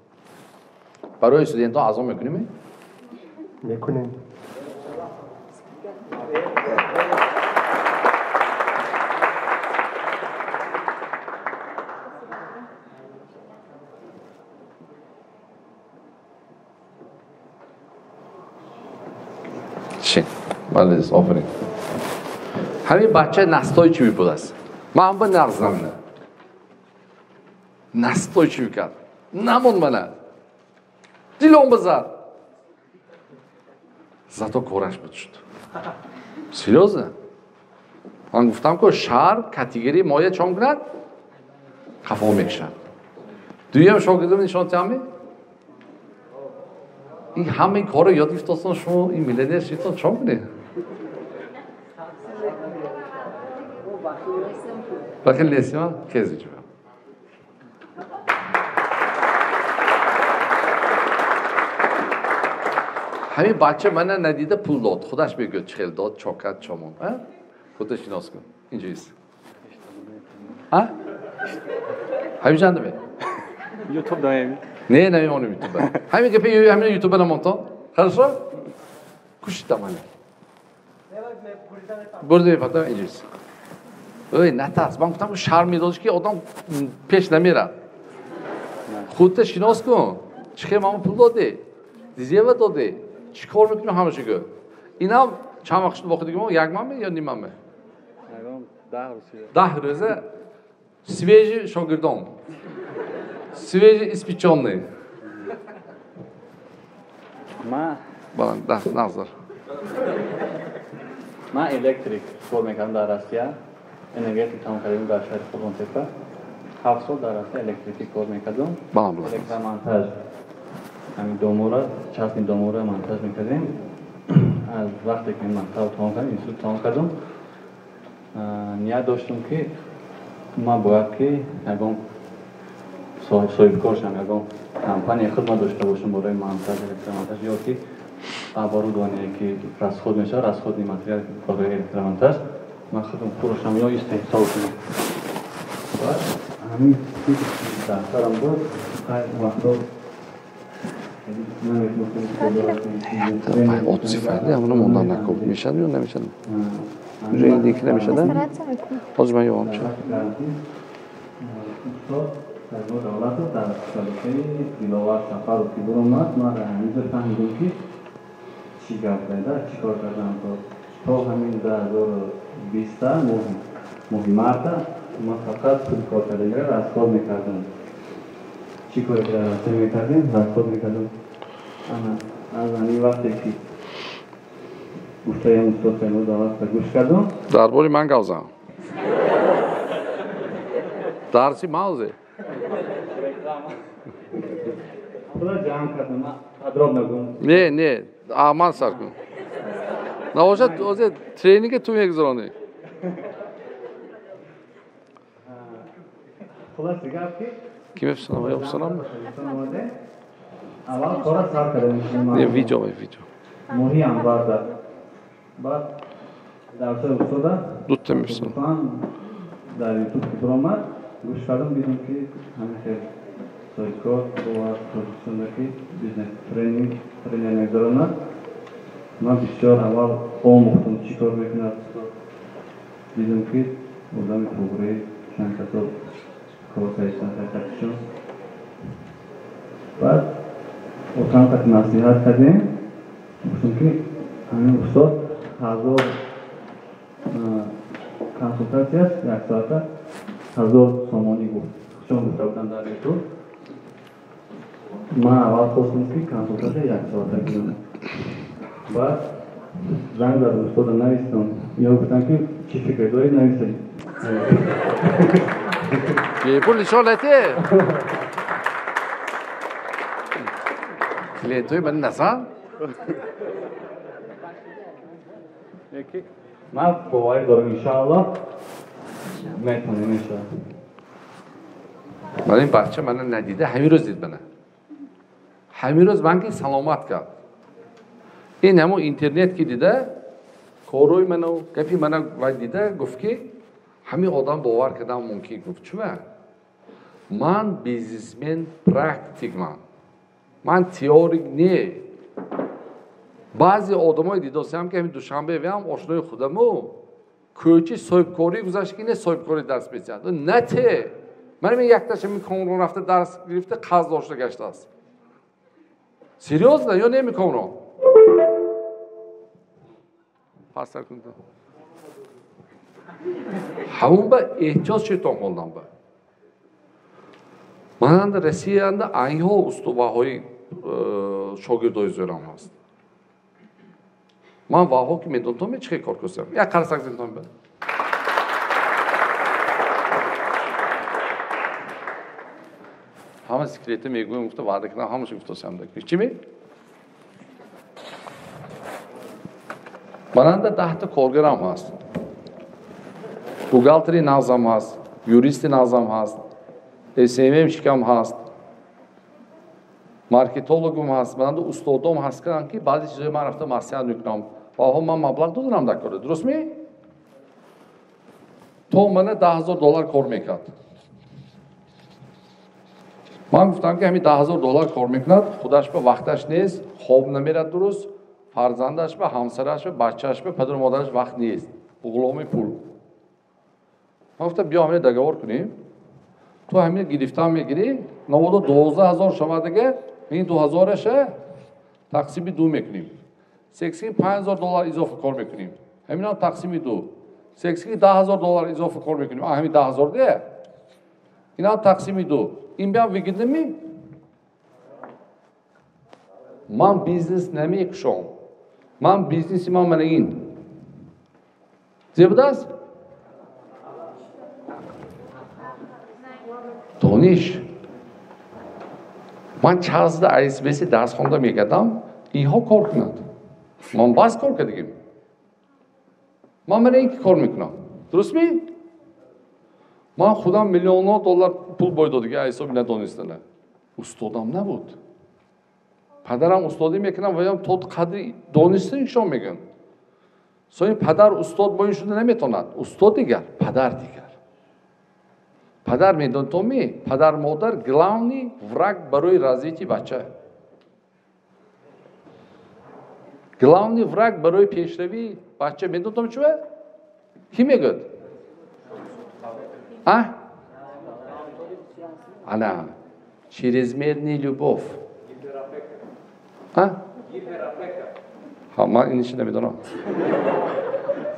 برای استودنت‌ها اعزام میکنیم؟ میکنیم چی؟ بله آفرین همین بچه نستای چی بود است؟ من هم با نرز نمونه نستای چی کرد؟ نمون منه دیلون بزد زدو کارش بود شد سریوزه من گفتم که شهر کاتگوری مایه چون کند خفا میکشن دویم شاگردم نشان تیمی این همه کار رو یاد گرفتن شما این میلینر شیطان چون کنه bakın lesima kezici همین بچه من ندیده پول داد خودش بگه چخیل داد چاکت چامون خودش شناس کن اینجاییست ها همین چنده می یوتیوب دایم نه نمیمونم یوتیوب همین که پیو همین یوتیوب نمونتون хорошо کشید منه برده میفتم اینجاییست اوی نترس من گفتم شرم میدادش که آدم پیش نمیره خودت شناس کن چخیل ماما پول داده دیزیه داده چی کار میکنم همه چیگه اینا چند وقت وقتی که ما یک مامه یا نیم مامه 10 روزه свежий шогирдом свежий испеченный балан да назар من الکتریک کار میکنم در روسیه انرژی تام کردیم در شهر خودمونتپه 7 سال در روسیه الکتریکی کار میکردم балан балан الکترمنتاژ همین دومورا چسبین دومورا منتاژ میکردیم از وقتی که من تمام کردم اینسو تمام کردم نیت داشتم که من باید که یکم صاحب کار شم یکم کمپانی خدمت داشته باشم برای منتاژ الکترمنتاژ یا که оборудование که расход میشه расходный материал برای الکترمنتاژ من خودم فروشم یا استحصال کنم همین چیزی که در سرم بود وقتا Otsifaydı ya bunu ondan nakol. Meşad mı ne meşad? Rengi ikile meşad. O zaman yoğun şey. در مورد دولت در سالکه دیلوار سفر و کیبور اومد ما همینجا فهمیدیم که چی گپ کرده چی کار کردن تا همین 2020 ماه مارت ما فقط خود کار کرده میره رسکار میکردیم چی کار میکردیم رسکار میکردیم از همین وقتی که گفته هم استاد فرمود دولت را گوش کردم درباره من گوزم درسی موزه خدا جمع کردم ادراب نگم نه آمان سر کن نباشد اوزه ترینینگ تو میگذرانی خلاص گپ که کی میفسنم یا بسنم اول کارا سر کردم نه ویدیو ماهی هم بعد در سر افتاده دوت میفسنم در یوتیوب که برآمد گوش کردم دیدم که همین خیلی سایکار و پروفسیونالی بیزنس ترینینگ می‌دارند. من بسیار اول آموختم چیکار می‌کنم. دیدم که آدمی توبره چند تا کارسایستان تاکسیون. بعد اتاق که نصیحت کردیم گفتم که همین استاد 1000 کنسولتاسی است یک ساعته 1000 سومانی بود. چون گفته بودن در یوتیوب من اول خواستم که کنسولتاسی یک ساعته گیرم. بعد زنگ زد استاد نوشتم یا گفتن که چی فکر داری نوشتم. یه پول نشالته. کلیتوی من نسان. من باور دارم انشاءالله میتونم انشاءالله. من این بچه من ندیده همین روز دید منه. همین روز من که سلامت کرد. این همون اینترنت که دیده کاروی منو گپی منو وای دیده گفت که همین آدم باور کردم ممکن گفت چوه من بیزنسمن پرکتیک من تئوریک نه بعضی آدمای دیدم که همین دوشنبه وام آشنای خودمو کوچی صاحبکاری گذاشت که نه صاحبکاری درس می‌داد نه ته من یک تاش میکنم رفته درس گرفته قرض داشته گشته است سریوز نه یا نمیکنم پاسر کنم همون با احتیاج چطور خوندم با من اند رسی اند آنها استوباهای شاگردای زورم هست من واقعا که میدونم تو چه کار کنم یک کارساز زندان با همه سکریت میگویم گفته وعده کردم همش گفته سام دک چی می من اند 10 تا کارگرم هست بوغالتری نظام هست یوریست نظام هست SMM شکم هست مارکتولوگم هست من اند استادم هست که بعضی چیزای من رفتم مسیحا میکنم واقعا من مبلغ دادم در کار درست می تو من $10,000 کار میکرد من گفتم که همین $10,000 کار میکند خودش به وقتش نیست خواب نمیرد درست فرزندش به همسرش به بچهش به پدر و مادرش وقت نیست غلامی پول من گفتم بیا همین دگاور کنیم تو همین گرفتم میگیری 12,000 شما دیگه این 2,000ش تقسیم 2 میکنیم $65,000 اضافه کار میکنیم همین هم تقسیم 2 $10,000 اضافه کار میکنیم همین 10,000 دیگه این هم تقسیم 2 این بیام ویگیدم می من بیزنس نمیکشم من بیزنسی من این زیبداست دانش من 14 ISBC درس خوندم میگردم اینها کار کنند من باز کار کردیم من این کار میکنم درست می من خودم میلیون دلار پول باید دیگه حسابی ندانستنه استادم نبود پدرم استادی میکنم ویم تو قدری دانسته ایشان میگن سوی پدر استاد با این شده نمیتوند استاد دیگر پدر دیگر Падар медонтоми, падар модар главный враг барои развитии бача. Главный враг барои пешравии бача медонтоми чува? Ки мегӯяд? Ана чрезмерная любовь. Ман иниш намедонам.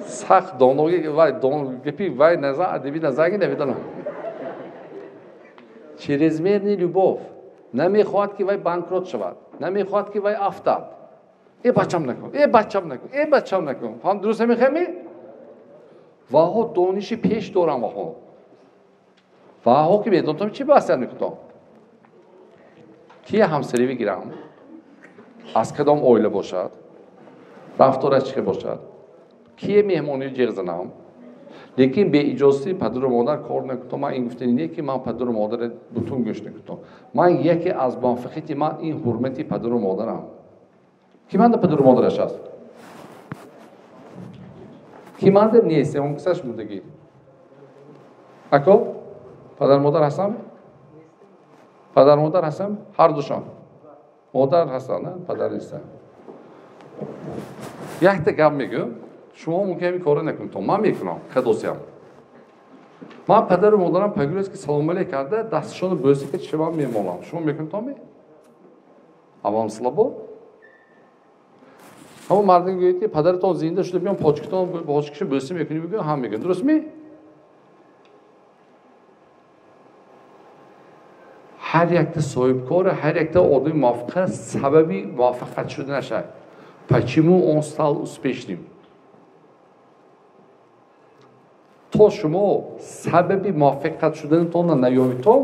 Сахт доноги вай гапи вай наза адеби назаги намедонам. Чрезмерная любовь. Намехоҳад ки вай банкрот шавад. Намехоҳад ки вай афтад. Бачам накун. Бачам накун. Бачам накун. Ҳам дуруст мехами? Ваҳо дониши пеш дорам ваҳо. Ваҳо ки медонам чи баҳсяд мекунам. Ки ҳамсаривӣ гирам? Аз кадом оила бошад? Рафтораш чӣ бошад? Кие меҳмонӣ ҷиғ занам? Лекин беиҷозати падару модар кор накунам. Ман ин гуфтани не ки ман падару модарро бутун гӯш накунам. Ман яке аз муваффақияти ман ин ҳурмати падару модарам. Ки манда падару мадараш аст? Ки манда нест? Он кисаш мудагӣ. Ако? Падар модар ҳастам? Падар модар ҳастам? Ҳар душон. Модар ҳастан, не? Падар нестан. Якта гап мегӯям. Шумо мумкин ин кора накунед. Ман мекунам. Кадосиам. Ман падару модарам пагирӯз ки салом алейк карда, дасташонро бӯса ки чӣ ман мемолам. Шумо мекунед? Авам слабо? Ҳама мардин гӯяд ки падаратон зинда шуда биём почкитон почкиша бӯса мекунӣ бигӯ ҳам мегӯяд. Дурустми? ҳар якта соҳибкора, ҳар якта одами муваффақа сабаби муваффақат шуданашад. Почему он стал успешным? То шумо сабаби муваффақат шуданатонро наёбитон,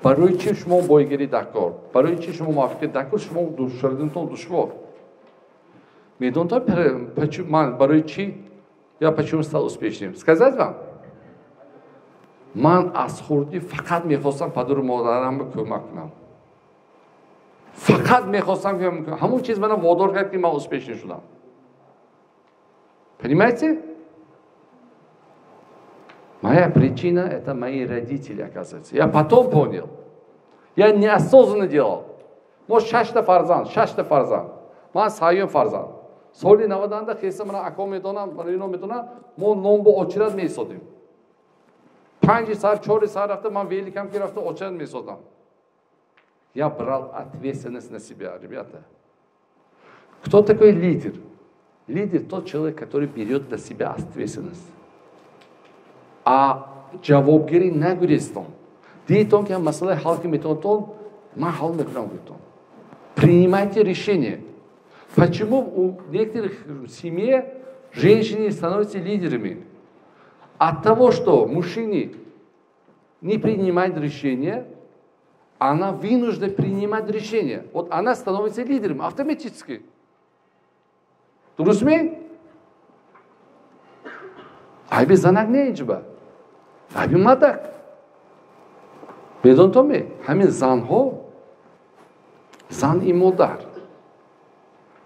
барои чӣ шумо бойгарӣ дакор? Барои чӣ шумо муваффақият дакор? Шумо шуданатон душвор. Медонтон ман барои чӣ я почему стал успешным? Сказать вам? Ман аз хурдӣ фақат мехостам падару модарамро кӯмак кунам. Фақат мехостам кӯмак. Ҳамон чиз мана водор кард ки ман успешный шудам. Понимаете? Моя причина – это мои родители, оказывается. Я потом понял. Я неосознанно делал. Может, 6 фарзанд. Ман 3 фарзанд. Соли 90-да хеса мана ако медонам, мана ино медонам, мо ном бо очират месодим. 5 саат, 4 саат рафта, ман великам ки рафта очират месодам. Я брал ответственность на себя, ребята. Кто такой лидер? Лидер – тот человек, который берет на себя ответственность. А ҷавобгарӣ нагӯрестон. Диетон ки масъалаи ҳал ки метавонтон, ман ҳал мекунам гӯйтон. Принимайте решение. Почему у некоторых семей женщины становятся лидерами? От того, что мужчины не принимают решения, она вынуждена принимать решения. Вот она становится лидером автоматически. Дурустми? Айби занак не иҷба. Айби мадак. Медонтоме, ҳамин занҳо, зан ин модар,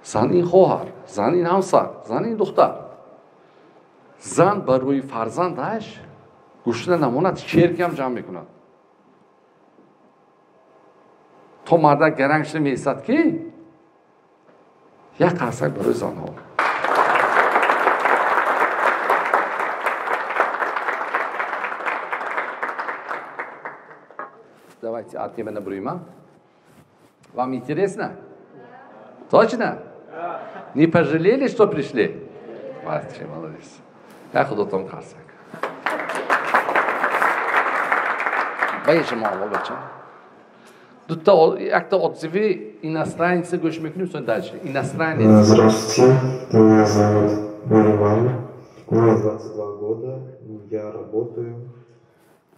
зан ин хоҳар, зан ин ҳамсар, зан ин духтар. Зан барои фарзандаш гӯшта намонад, черкам ҷамъ мекунад. То мардак гаранг шуда меистад ки як қарсак барои занҳо. Давайте от тебя набруем, а? Вам интересно? Точно? Не пожалели, что пришли? Молодец. Я худотом қарсак. Баиша мало бача. Як-то отзывы иностранцы гуш мекунем, что дальше? Иностранец. Здравствуйте, меня зовут Нариман, мне 22 года, я работаю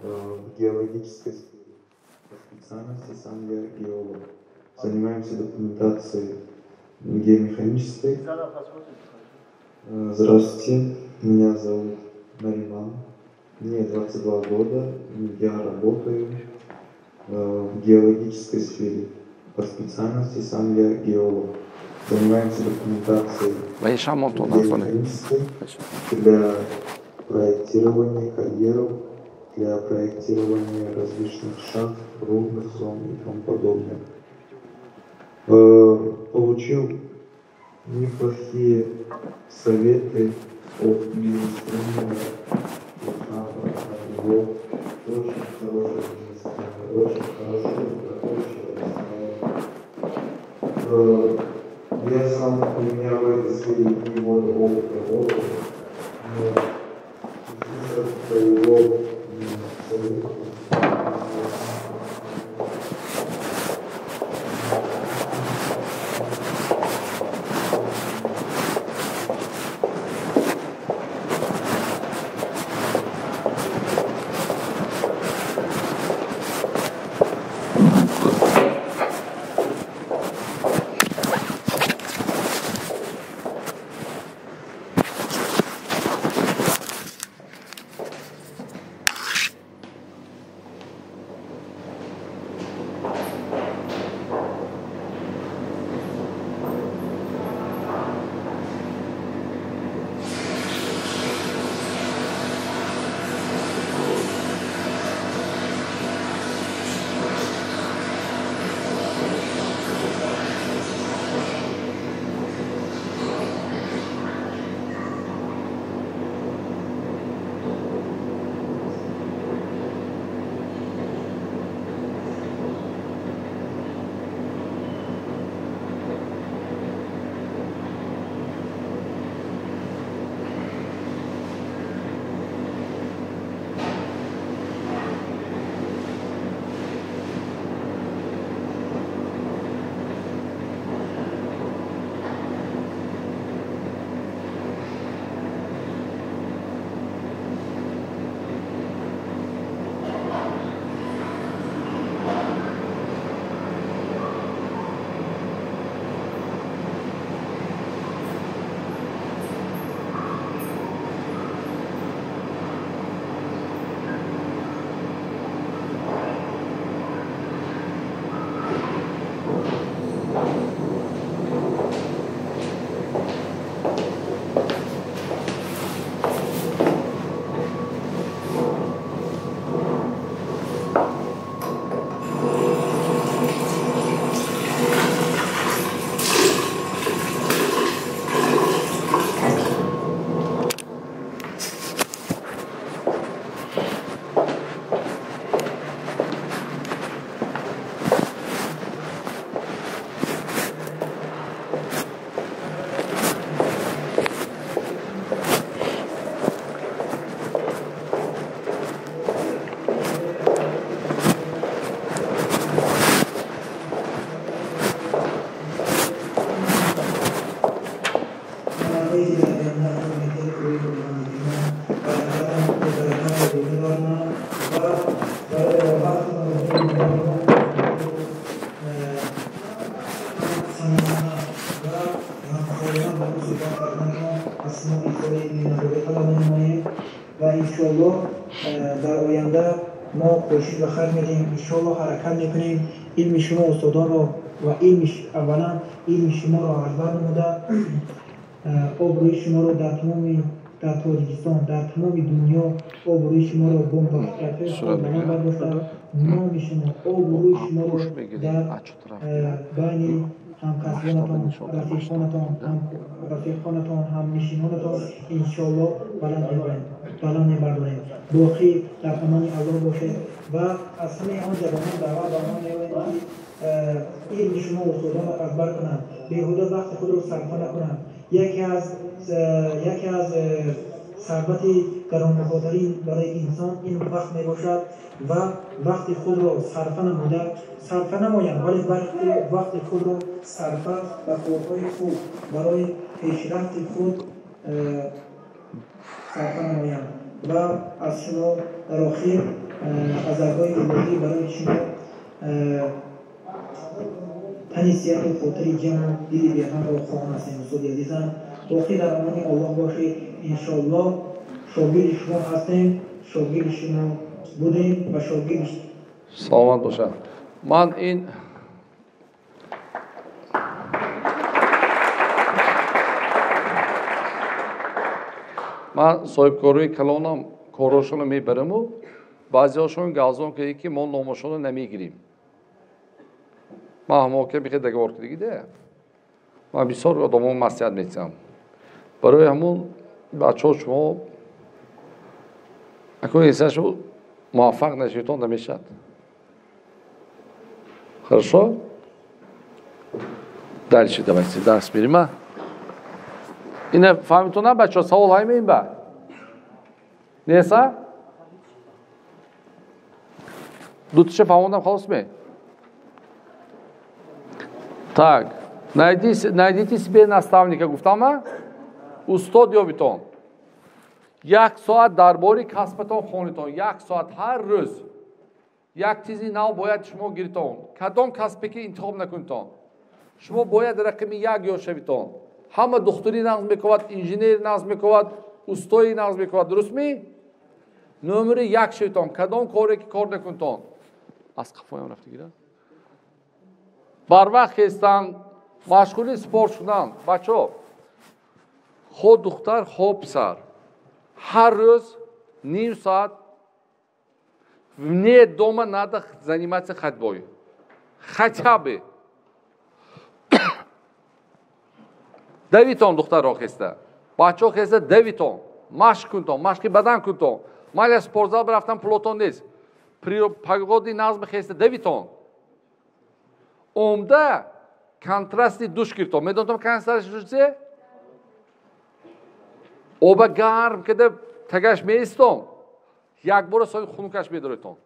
в геологической сфере. По специальности сам я геолог. Занимаемся документацией геомеханической. Здравствуйте, меня зовут Нариман, мне 22 года, я работаю в геологической сфере. По специальности сам я геолог. Занимаемся документацией геомеханической для проектирования карьеров для проектирования различных шахт, рудных зон и тому подобное. Получил неплохие советы от министра. Очень хороший министр, очень хорошо прокачивается. Я сам, у меня в этой сфере не много опыта, но по его совету. و انشالله در آینده ما کوشش به خرج میدیم، انشالله حرکت میکنیم. علم شما استادان رو و اولا علم شما رو ارزش نموده، آبروی شما رو در تاجیکستان، در تمام دنیا آبروی شما رو بمباران کرده، بنا برداشته نام شما، آبروی شما رو در بین همکاسانتان، رفیقانتان، همنشینانتان انشالله بلند می‌برداریم. باقی در امان الله باشه و از همه آن جوانان دعوت به آنها می‌آوریم که علم شما استادان را ازبر کنند، بیهوده وقت خود را صرف نکنند. یکی از ثروت گرانبهاترین برای انسان این وقت می باشد و وقت خود را صرف نمایند، ولی وقت خود را صرف و کارهای خود برای پیشرفت خود صرف نمایند. و از شما در آخر عزرگاه الهی برای شما تنیسیت و خاطری جمع دیدی بیرهن را خواهان هستیم. استاد عزیزم باقی در امان الله باشه. انشاءالله شاگرد شما هستیم، شاگرد شما بودیم و شاگرد سلامت باشد. من صاحبکاری کلانم کاراشون میبرم و баъзеҳошон галзон карданд ки мо номашонро намегирем. ман ҳамока бихе договор кардагида. ман бисёр одамон маслиҳат метиҳам. барои ҳамон бачаҳо шумо акун ҳисашу муваффақ нашавитон намешавад. Хорошо? Дальше давайте дарс берем. Ина фаҳмитона бачаҳо савол ҳаймаин ба? Неса? Дутиша фаҳмондам халосме? Так, найдите себе наставника, гуфтама? Устод ёбитон. 1 соат дар бори касбатон хонитон. 1 соат ҳар рӯз. як чизи нав бояд шумо гиритон. Кадом касбе ки интихоб накунитон. шумо бояд рақами 1 ёшавитон. ҳама духтурӣ нағз мекунад, инженер нағз мекунад, устои нағз мекунад. Дурустми? номери 1 шавитон. Кадом коре ки кор накунитон. аз қафоям рафта гира. барвақт хестан, машғули спорт шудан. бачо, хо духтар, хо писар. ҳар рӯз ним соат вне дома надо заниматься ходьбой. Хотя бы. 9 тон духтарҳо хеста. бачаҳо хеста 9 тон. машқ кунтон, машқи бадан кунтон. майли спортзал барафтан пулотон нест. пагоди назм хеста 9 тон. омда контрасти душ гиртон. медонтон контрасти душ зе? оба гарм када тагаш меистон. як бора сои хунукаш медоритон.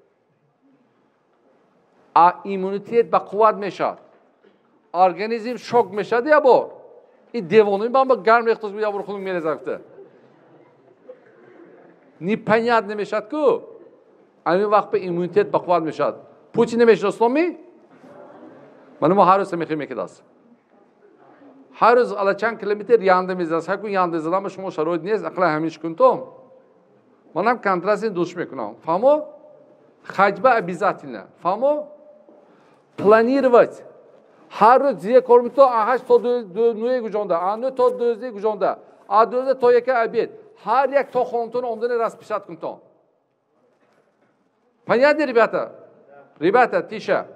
а иммунитет ба қувват мешад. организм шок мешад я бор. این دیوانوی با گرم اختصاص بیا برو خونم میره زفته نی پنیاد نمیشد کو همین وقت به ایمونیتت بقوت میشد پوچی نمیشد اسلامی من ما هر روز میخویم میکداس هر روز علا چند کیلومتر یانده میزنم هر کون یانده زدم شما شرایط نیست اقلا همینش کنتم منم کنتراست دوش میکنم فهمو خجبه обязательно فهمو планировать ҳар рӯз зия кор мето а8 то 9 гуҷонда а9 то 12 гуҷонда а12 то 1 обед ҳар як то хонтон омдани распишат кунтон. Понятно, ребята? Ребята, тиша.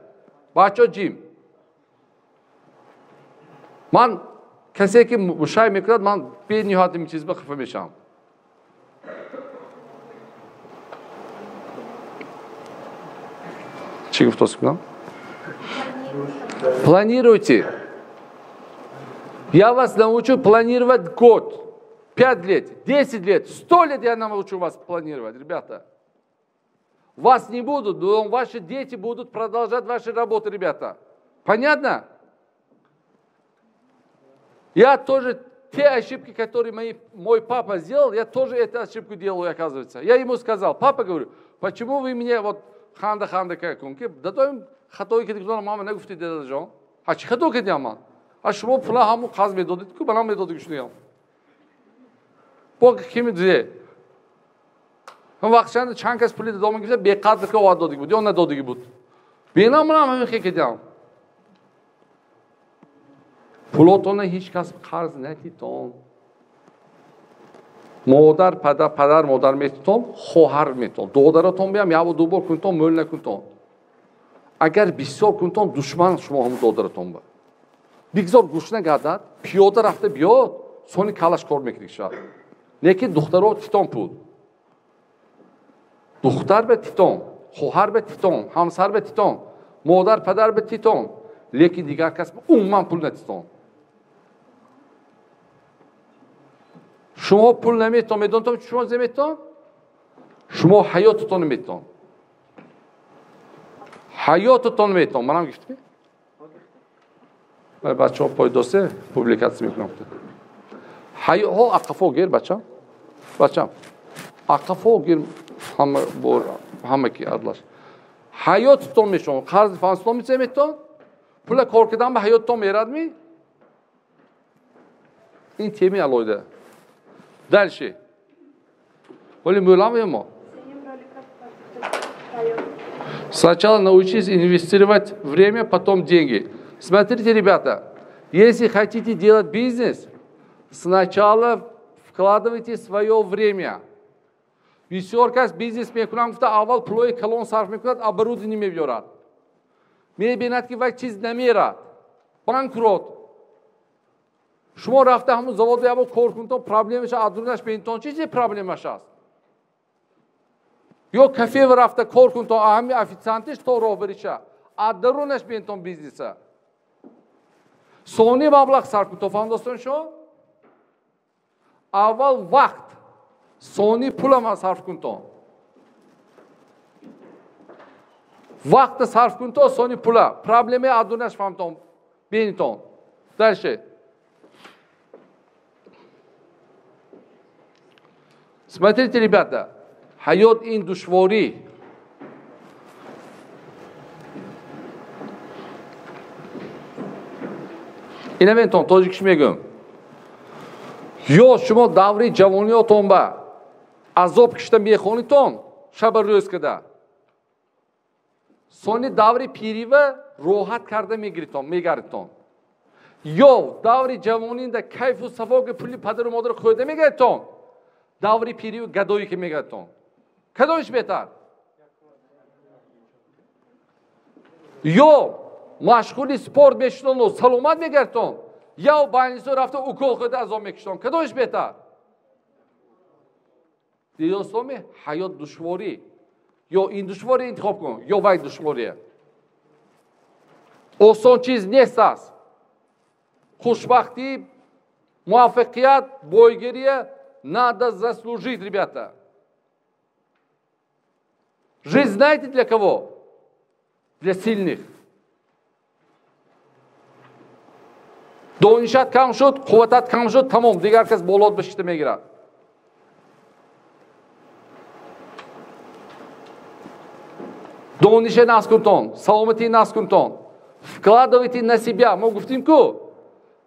Бачо ҷим. ман касе ки мушай мекунад ман бениҳоят ин чиз ба хафа мешавам. чӣ гуфтост кунам? Планируйте. Я вас научу планировать год, 5 лет, 10 лет, 100 лет я научу вас планировать, ребята. Вас не будут, но ваши дети будут продолжать ваши работы, ребята. Понятно? Я тоже те ошибки, которые мой папа сделал, я тоже эту ошибку делаю, оказывается. Я ему сказал, папа, говорю, почему вы мне вот ханда как он? Да то им خطایی که دیگه ما نگفتید داده جان هیچ خطا کردیم ما شما پول همون قاضی میدادید که بنام میدادید شنیدم با کی میدیه هم وقتاً چند کس پولی دادم میگه به قدر که وعده دادی بود یا ندادی بود بینام من همین خیلی کردیم پولاتون هیچ کس قرض ندیدن مادر پدر مادر میتون خواهر میتون دادراتون بیام یا دو بار کنتون مول نکنتون اگر بسیار کنتون دشمن شما هم دادرتون با بگذار گوش نگردد پیاده رفته بیاد سونی کالش کار میکنی شد لیکن دخترها تیتان پول دختر به تیتان خواهر به تیتان همسر به تیتان مادر پدر به تیتان لیکن دیگر کس عموما پول نتیتان شما پول نمیتون میدونتون شما زمیتون شما حیاتتون نمیتون حیاتتون میتون منم گفتم برای بچه‌ها پایداسته پوبلیکاسیون میکنم ها اقفو گیر بچه‌م اقفو گیر همه کی ادلاش حیاتتون میشون قرض فانستون میتون پول کار کردن به حیاتتون میراد می این تیمی алойда дальше ولی مولام ما Сначала научись инвестировать время, потом деньги. Смотрите, ребята, если хотите делать бизнес, сначала вкладывайте свое время. بسیار کس بیزنس میکنن گفته اول پولای کلان صرف میکند оборудование میبیارد میبیند که وقت چیز نمیرد بانکروت شما رفته همون زواد یا با کار کنتون پرابلمش ادرونش بینتون چیزی پرابلمش است یا کافه و رفته کار کنتون اهمی افیسانتش تو راه بریشه ادرونش بینتون بیزنسه سونی مبلغ صرف کنتون فهمیدین شو اول وقت سونی پولم صرف کنتون وقت صرف کنتون سونی پولا پرابلمی ادرونش فهمیدون بینتون درشه Смотрите, ребята, hayot in душвори. Инавентон, тоҷикиш мегӯм. Ё шумо даври ҷавониётон ба азоб кишида мехонитон, шаба рӯз када. Сони даври пирива роҳат карда мегаритон. Ё даври ҷавонинда кайфу сафоки пули падару модару хӯда мегаритон. даври пирию гадои ки мегатон кадомиш беҳтар ё машғули спорт мешудону саломат мегардон ё больницу рафта укол хӯрда азоб мекишон кадомиш беҳтар дидостоми ҳаёт душворӣ ё ин душворӣ интихоб кун ё вай душворӣ осон чиз нест аст хушбахтӣ муваффақият бойгирия надо заслужить, ребята. Жизнь знаете для кого? Для сильных. Донишат кам шуд, қувватат кам шуд, тамом, дигар кас болот бишишта мегирад. Донише нас кунтон, саломати нас кунтон. Вкладывайте на себя. Мы говорим, ку?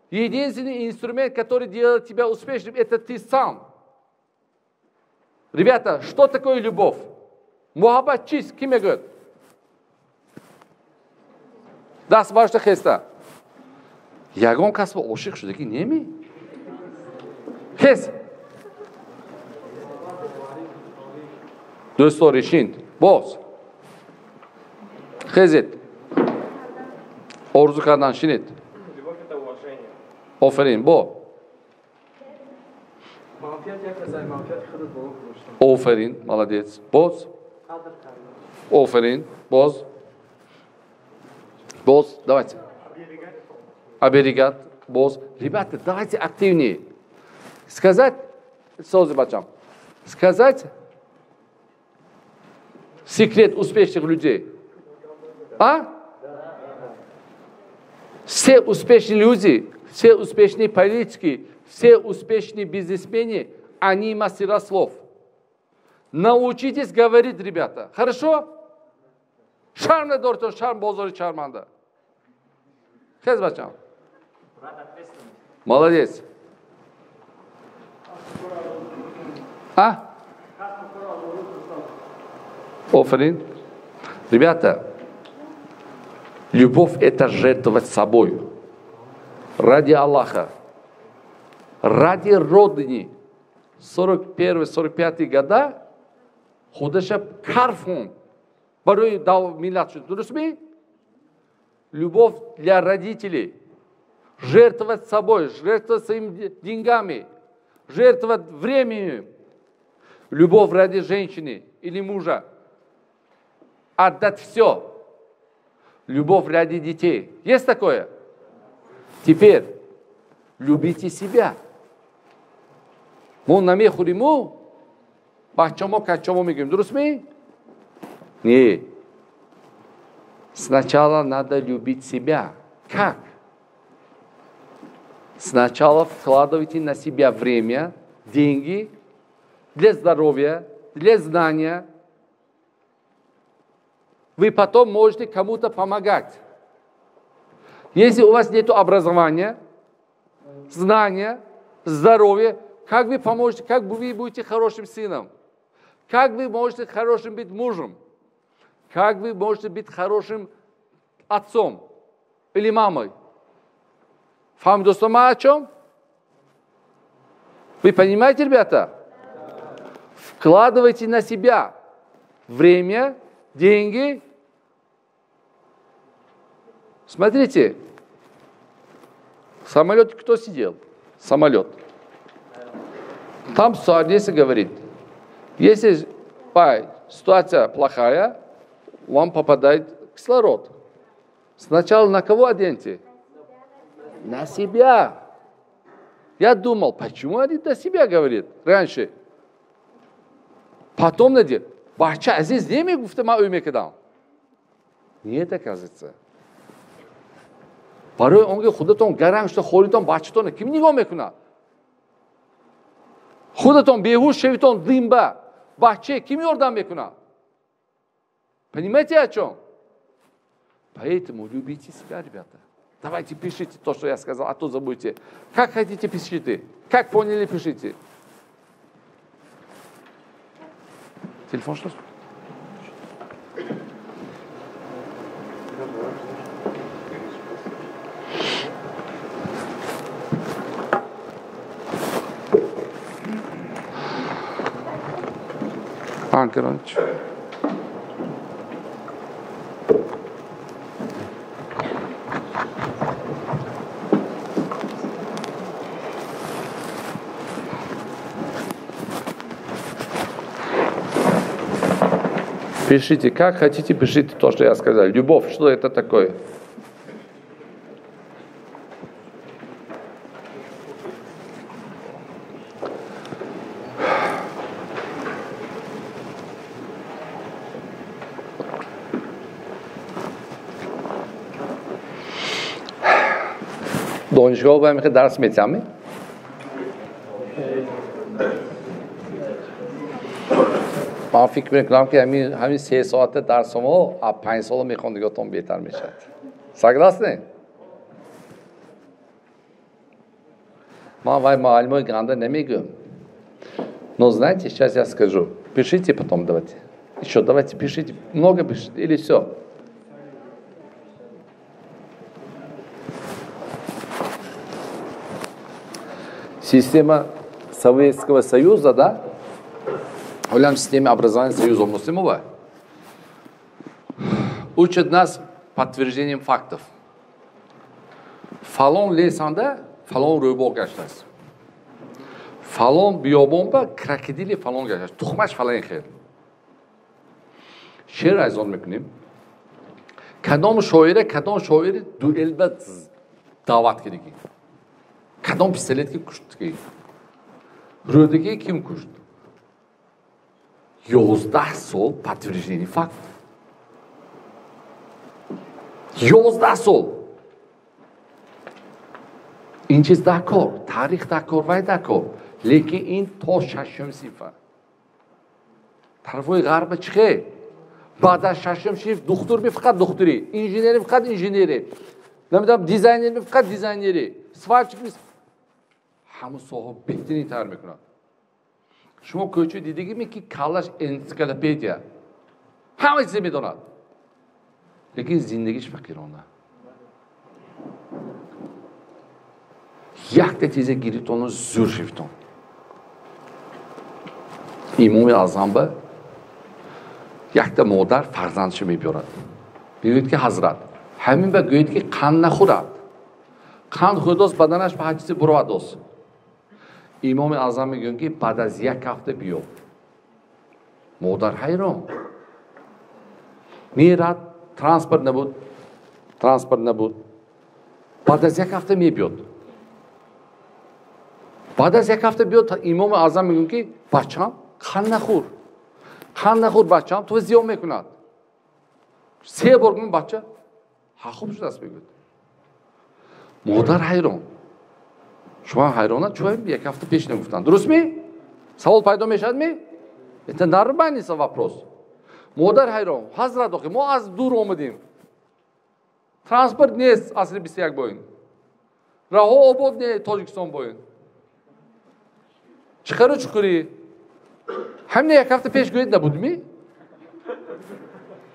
Единственный инструмент, который делает тебя успешным, это ты сам. Ребята, что такое любовь? Мухаббат чист, ким говорит? Даст ваша хеста. Ягон касба ошиқ шудаги неми? Хес. Дӯстон решин. Боз. Хезит. Орзу кардан шинит. Оферин, бо. Оферин, молодец. Боз. Оферин, боз. Боз, давайте. Оберегать, боз. Ребята, давайте активнее. Сказать, созы бачам, сказать секрет успешных людей. А? Все успешные люди, все успешные политики, все успешные бизнесмены, они мастера слов. Научитесь говорить, ребята. Хорошо? Шарм дортон, шарм бозори шарманда. Хез бачам. Молодец. А? Оферин. Ребята, любовь – это жертвовать собой. Ради Аллаха. Ради Родины. 41-45 года худоша карфун. Барой дал миллиард. Друзья, любовь для родителей. Жертвовать собой, жертвовать своими деньгами, жертвовать временем. Любовь ради женщины или мужа. Отдать все. Любовь ради детей. Есть такое? Теперь любите себя. Мы намехуриму, бахчамо качамо мигим. Друзья? Нет. Сначала надо любить себя. Как? Сначала вкладывайте на себя время, деньги, для здоровья, для знания. Вы потом можете кому-то помогать. Если у вас нет образования, знания, здоровья, как вы поможете, как вы будете хорошим сыном? Как вы можете хорошим быть мужем? Как вы можете быть хорошим отцом или мамой? Фамдостом о чем? Вы понимаете, ребята? Вкладывайте на себя время, деньги. Смотрите, в самолете кто сидел? Самолет. Там стюардесса говорит, если ситуация плохая, вам попадает кислород. Сначала на кого оденьте? На себя. Я думал, почему они на себя говорят раньше? Потом надел. Бахча азиz nemi gufte man uyume kedam? Niye оказывается? برای اونکه خودتون گرم شده خوریتون بچه‌تون کی نگاه میکنه؟ خودتون بیهوش شویتون دینبه بچه کی یاردم میکنه؟ Понимаете о чем? Поэтому любите себя, ребята. Давайте пишите то, что я сказал, а то забудьте. Как хотите, пишите. Как поняли, пишите. Телефон что? Анкерович. Пишите, как хотите, пишите то, что я сказал. Любовь, что это такое? دانشگاه باید میخواد درس میتیمی؟ من فکر میکنم که همین 3 ساعت درسمو از 5 سال میخوندگاتون بهتر میشد. Согласны? Мама, معلمای гранде немигу. Но знаете, сейчас я скажу. Пишите потом, давайте. Еще давайте пишите. Много пишите или все. Система Советского Союза, да? Олям системе образования Союза Муслимова учат нас подтверждением фактов. Falon lesanda falon ro'yboq gashtasiz. Falon biyobonda krokodil falon gashtasiz. Tuxmash falan xel. She'r ayzon میکنیم. کدام شاعر دوئل دعوت کردی. کدام پیستلت کی کشت کی؟ رودگی kim کشت؟ 11 سال подтверждение факт. 11 سال. این چیز دکار، تاریخ دکار و دکار. لیکن این تا 6 صفر. طرفای غرب چیه؟ بعد از 6 صفر دکتر می فقط دکتری، انجینری فقط انجینری. نمیدونم دیزاینر می فقط دیزاینری. سوارچیک می همون صاحب بهترین تر میکنن. شما کوچو دیدگی می که کالاش انسیکلوپدیا. همه چیز میدوند. لیکن زندگیش فقیرانه. یک تیزه گیریتون زور شفتون. امام اعظم به یک تا مادر فرزندش میبرد. میگوید که حضرت همین به گوید که قند نخورد. قند خودش بدنش به حجز برود است. امام اعظم میگوید که بعد از یک هفته بیو. مادر حیران. میرد ترانسپورت نبود. بعد از یک هفته میبیاد. بعد از یک هفته بیاد امام اعظم میگن که بچه‌ام قند نخور بچه‌ام تو زیاد میکند 3 بار میگن بچه خوب شده است بگید مادر حیران شما حیرانه چون یک هفته پیش نگفتن درست می سوال پیدا میشد می это нормальный вопрос مادر حیران حضرت آخه ما از دور اومدیم ترانسپورت نیست اصلی 21 باین راه آباد نه تاجیکستان باین چکری همین یک هفته پیش گوید نبود می؟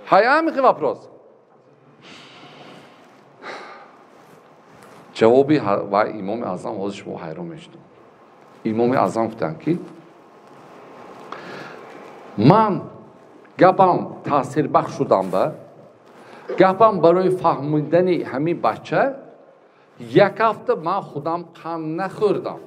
همین که вопрос جوابی و امام اعظم حاضرش با حیران میشد امام اعظم گفتن که من گپم تاثیر بخش شدم به گپم برای فهمیدن همین بچه یک هفته من خودم قند نخوردم.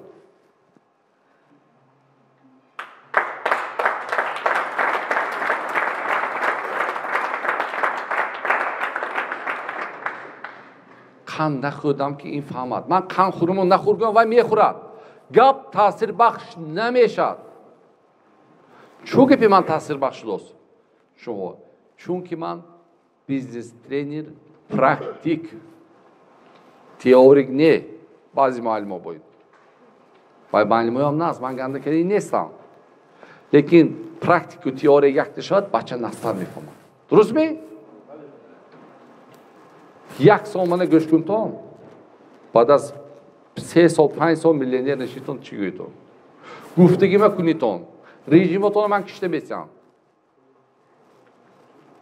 قند نخوردم که این فهمد. من قند خورم و نخورگم و میخورد. گپ تاثیر بخش نمیشد. چون که من تاثیر بخش دوست شما چون که من بیزنس ترینر پرکتیک تئوریک نه بعضی معلم باید و معلم هم نه من گنده کردی نیستم لیکن پرکتیک و تئوری یک شد بچه نستر میفهمم. درست می؟ یک سال من گوش کنتم بعد از 3 سال 5 سال میلیونر نشیدم چی گویتم گفتگی ما کنیتم رژیمتون من کشته میسیم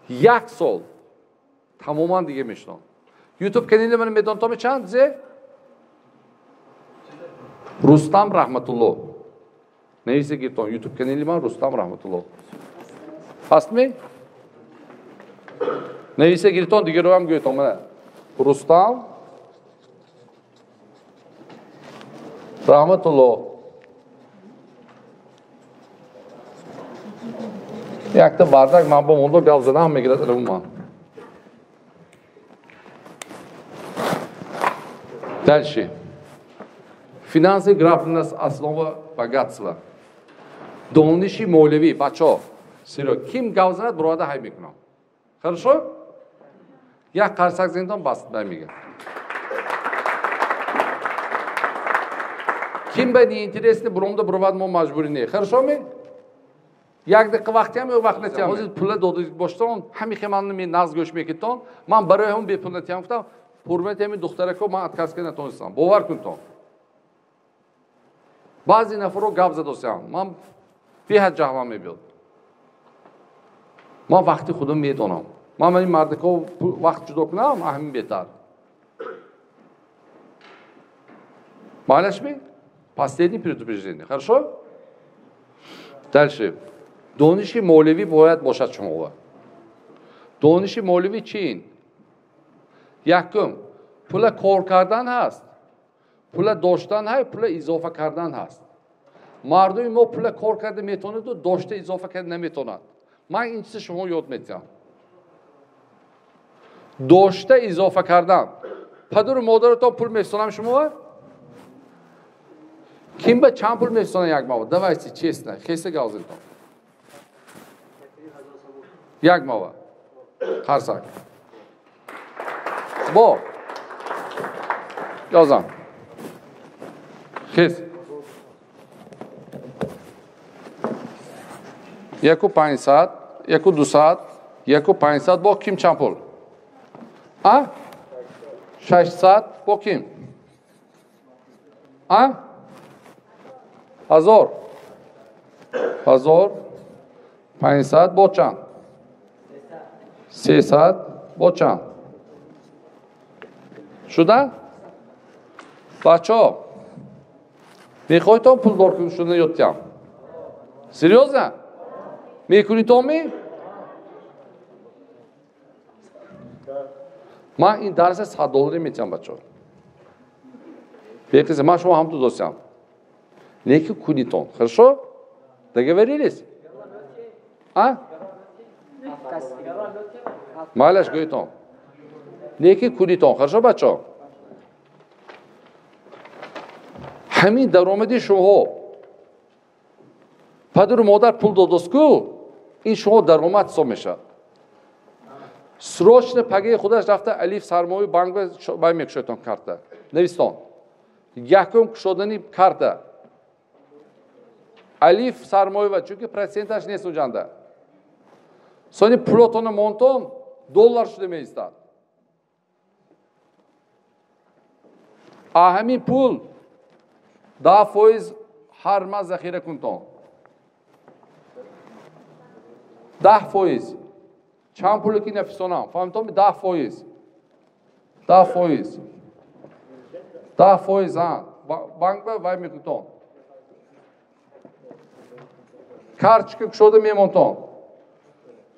یک سال تماما دیگه میشنم. یوتیوب کانال من میدونم چند زه رستم رحمت الله نویسه گیرتون یوتیوب کانال من رستم رحمت الله هست می نویسه گیرتون دیگه رو هم گویتم من رستم رحمت الله یک تا bardak من با موندو گل زدم میگیرد رو من дальше финансы грамотность основа богатства дониши молеви бачо сиро ким гавзанад бурода хай мекунам хорошо як қарсак зиндан баст намига ким ба не интересно буромда буровад мо мажбури не хорошо ми یک دقیقه وقتی هم وقت نتیم از پول دادی باشتم همین خیمان می ناز گوش میکردم من برای هم به پول نتیم گفتم پرمت همین دختره کو من اتکاس کنه نتونستم باور کنم بعضی نفرو گاب زدوسیم من به حد جهان میبود من وقتی خودم میدونم من این مرد کو وقت جدا کنم همین بهتر معلش می последний предупреждение хорошо дальше دانش مولوی باید باشد شما. دانش مولوی چین؟ یکم پول کار کردن هست. پول داشتن هست، پول اضافه کردن هست. مردم ما پول کار کرده میتونند و داشته اضافه کرده نمیتونند. من این چیز شما یاد میدم. داشته اضافه کردن. پدر و مادرتون پول میفرستن شما؟ کیم به چند پول میفرستن یک ماه؟ دوایسی چیست نه؟ خیلی گازیتون. یک ماه خرسک با یازم خیز 1500 1200 1500 با کیم چند پول 600 با کیم 1500 با چند 300 با چند شده؟ بچه ها میخواید تا پول دار شده یادتیم سریوزه؟ میکنید تا می؟ من این درس $100 میتیم بچه ها بکرسه من شما هم تو دوستیم لیکن کنیتون خرشو؟ договорились? معلش گویتون لیکن کنیتون خرشو بچه ها همین درآمدی شما پدر و مادر پول دادوسکو این شما درآمد حساب میشه سروشن پگه خودش رفته الف سرمایه بانک بای میکشتون کرده نویستون یکم شدنی کرده الف سرمایه و چون که پرسنتش نیست اونجانده سونی پلوتون مونتون $1 شده میستاد همین پول 10% هر ماه ذخیره کنتون 10% چند پولی که نفسونم فهمتم 10% بانک وای میکنتون карточка кушода мемонтон.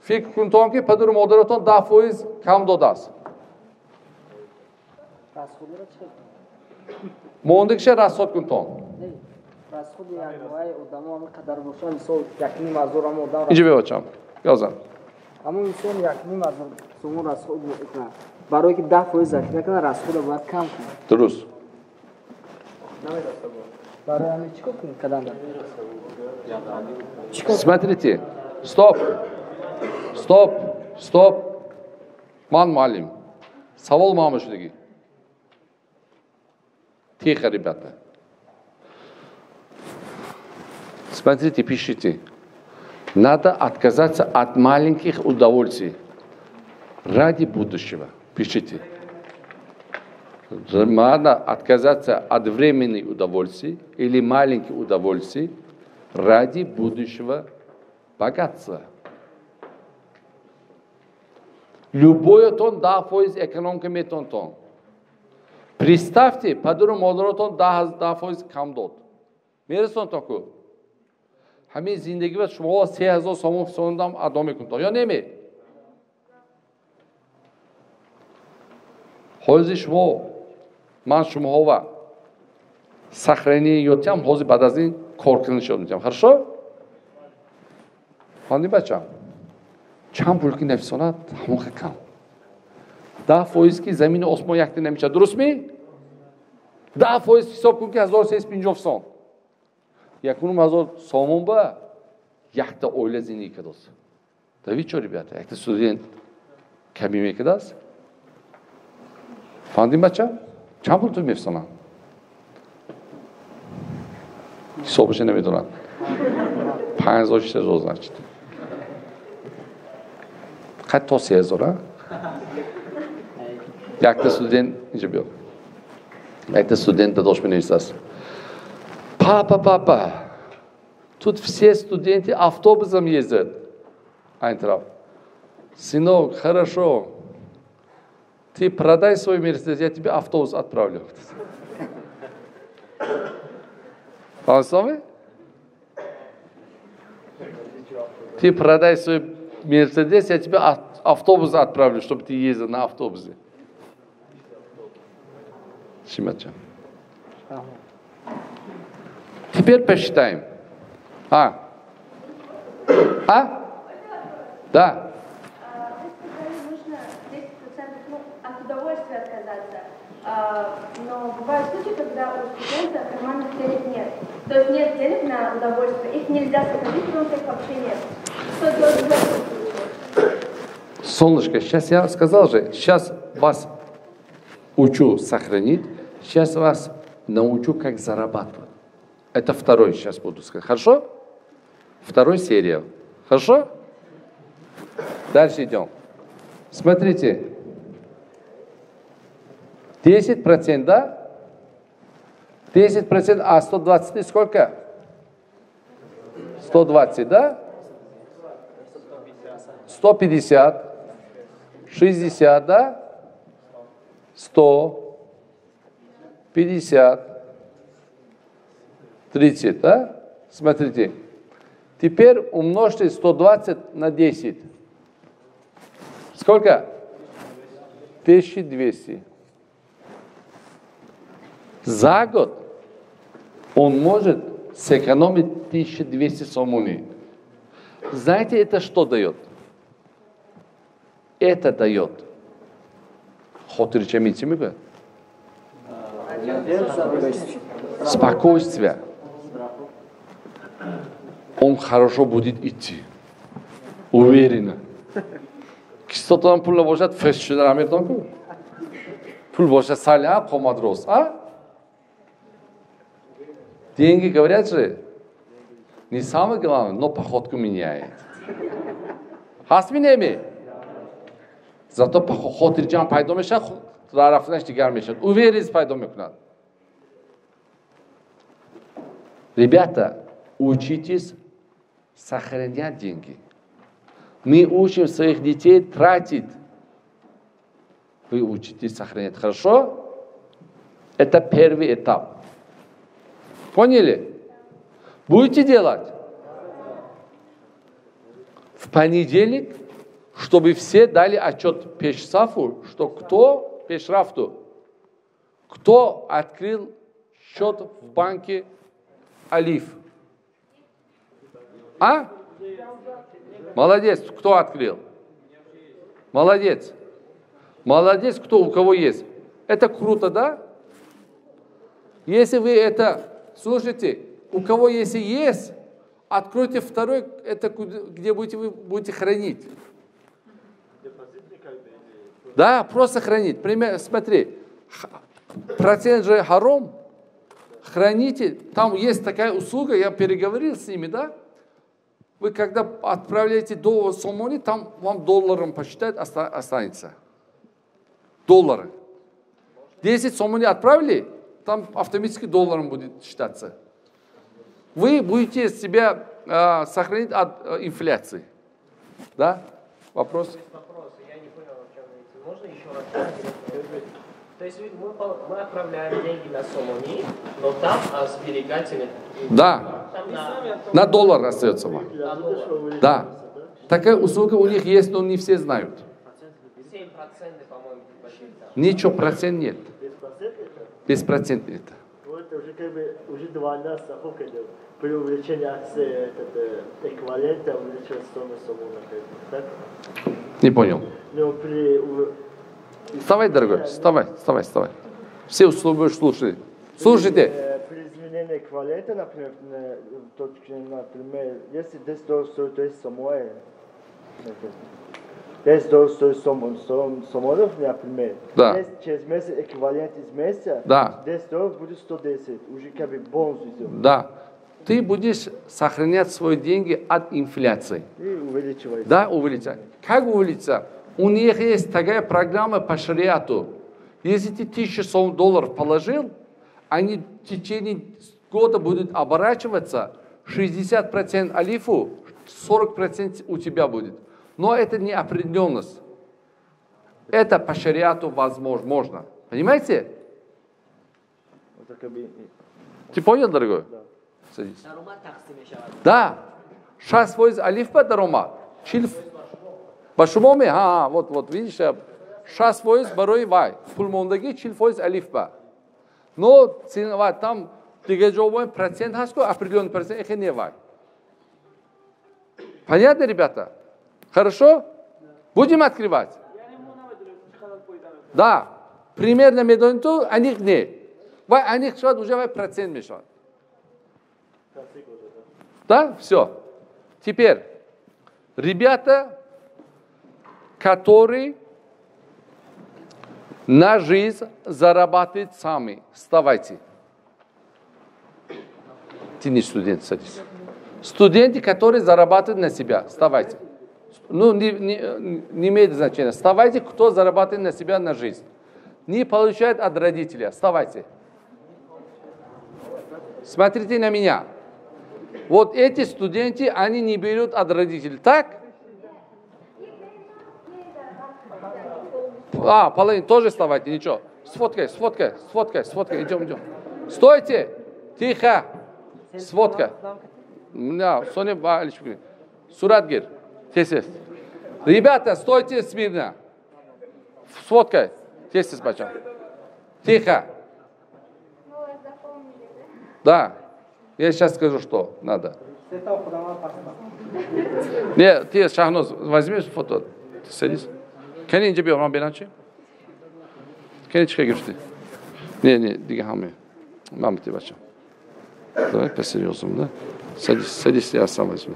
Фикр кунтон ки падару модаратон 10% кам додаст. расходро чӣ? Мондикше расход кунтон. расходи яквай одамо ҳамин қадар боша, мисол 1,5 ҳазор ҳам одам. Инҷа бевачам. Ёзам. ҳамон мисол 1,5 сомон расход мекунад. барое ки 10% захира кунад, расходро бояд кам кунад. Дуруст. барои ҳамин чӣ кор кунед кадан? Смотрите. Стоп. Стоп. Стоп. Ман муаллим. Savol mana shudagi. Тихо, ребята. Смотрите, пишите. Надо отказаться от маленьких удовольствий ради будущего. Пишите. Надо отказаться от временных удовольствий или маленьких удовольствий ради будущего богатства. Любой тон 10% экономика метон тон. Представьте, падару модаратон 10% кам дод. Мерасон току. Ҳамин зиндагӣ ва шумо 3000 сомон сондам адо мекунтон. Ё неми? ҳозир шумо ман шумоҳо сохранение ётам ҳозир баъд аз ин кор кунишод мекунам. Хорошо? Фаҳмидӣ бачам? чанд пул ки нафисонад ҳамон кам. 10% ки замину осмон якта намешад. Дурустми? 10% ҳисоб кун ки 1350 сом. 1000 сомон ба якта оила зиндагӣ кардааст. Дави чо ребята? Якта студент ками мекардааст? Фаҳмидӣ бача? чанд пул ту мефисонад? ҳисобаш намедонад. 5000-6000 значит. Hatto 3000 ha? Yakta student, inja biyo. Yakta студент дош менависаст. Папа, тут все студенты автобусом ездят. Айнтрап. Сынок, хорошо. Ты продай свой Мерседес, я тебе автобус отправлю. Понял? Ты продай свой Мерседес, я тебе автобус отправлю, чтобы ты ездил на автобусе. Шимача. Теперь посчитаем. Да. Нужно 10% от удовольствия отказаться. Но бывают случаи, когда у студента карманных денег нет. То есть нет денег на удовольствие. Их нельзя сохранить, потому что их вообще нет. Что делать в этом случае? Солнышко, сейчас я сказал же, сейчас вас учу сохранить, сейчас вас научу, как зарабатывать. Это второй сейчас буду сказать. Хорошо? Второй серия. Хорошо? Дальше идем. Смотрите. 10%, да? 10%, а 120 сколько? 120, да? 150, 60, да? 100, 50, 30, да? Смотрите. Теперь умножьте 120 на 10. Сколько? 1200. За год он может сэкономить 1200 сомони. Знаете, это что дает? Это дает. Хотирчемицами. Спокойствие. Он хорошо будет идти. Уверенно. Кислотадан пул бошад, фест шуда рамедон. Пул бошад, саля, комадрос. Деньги, говорят же, не самое главное, но походку меняет. Хасминеми. Зато хотирчан пайдо мешад, рафтанаш дигар мешад. Уверенность пайдо мекунад. Ребята, учитесь сохранять деньги. Мы учим своих детей тратить. Вы учитесь сохранять. Хорошо? Это первый этап. Поняли? Будете делать? в понедельник, чтобы все дали отчет Пешсафу, что кто, Пешрафту, кто открыл счет в банке Алиф. А? Молодец, кто открыл? Молодец. Молодец, кто у кого есть. Это круто, да? Если вы это, слушайте, у кого если есть, откройте второй, это где вы будете хранить. Да, просто хранить. Пример, смотри, процент же харом, храните, там есть такая услуга, я переговорил с ними, да? Вы когда отправляете до Сомони, там вам долларом посчитают, останется. Доллары. 10 Сомони отправили, там автоматически долларом будет считаться. Вы будете себя сохранить от инфляции. Да? Вопрос? Я не понял, о чем вы. Можно еще раз? То есть мы отправляем деньги на Сомони, но там сберегательные. Да. На доллар остается вам. Да. Такая услуга у них есть, но не все знают. 7%, по-моему, ничего, процент нет. Беспроцентный это. Это уже как бы уже двойная страховка идет. При увеличении акции эквивалента увеличивается стоимость Сомона. Так? Не понял. Но при... Вставай, дорогой, вставай. Все услуги слушайте. Слушайте. При изменении эквивалента, например, если 10 долларов стоит 10 Сомоэ, 10 долларов стоит Сомонов, например, Да. если через месяц эквивалент из месяца, Да. 10 долларов будет 110, уже как бы бонус идет. Да. Ты будешь сохранять свои деньги от инфляции. И увеличивается. Да, увеличивать. Как увеличиться? У них есть такая программа по шариату. Если ты $1000 положил, они в течение года будут оборачиваться, 60% алифу, 40% у тебя будет. Но это не определенность. Это по шариату возможно. Понимаете? Ты понял, дорогой? Да. Садись. Да. Сейчас фойз алиф ба дарома. Ба шумо ме, вот видишь, 60% барои вай. Пулмондаги 40% алиф ба. Но там дига ҷо процент ҳаст, определенный процент, эхе не вай. Понятно, ребята? Хорошо? Будем открывать? Да. Примерно медоним то, а них не. Вай, а них шад уже вай процент мешат. Да? Все. Теперь, ребята, которые на жизнь зарабатывают сами, вставайте. Ты не студент, садись. Студенты, которые зарабатывают на себя, вставайте. Ну, не имеет значения. Вставайте, кто зарабатывает на себя на жизнь. Не получает от родителя. Вставайте. Смотрите на меня. Вот эти студенты, они не берут от родителей. Так? Половина тоже вставайте, ничего. Сфоткай. Идем. Стойте. Тихо. Сфоткай. Соня Баличкина. Суратгир. Ребята, стойте смирно. Сфоткай. Тесис бачам. Тихо. Да. Я сейчас скажу, что надо. Нет, ты, Шахноз, возьми фото. Садись. Кени инжа биё, ман берам чи? Кени чиқа гирифти? Не, дига ҳаме. Ман бити бачам. Давай по-серьезному, да? Садись, я сам возьму.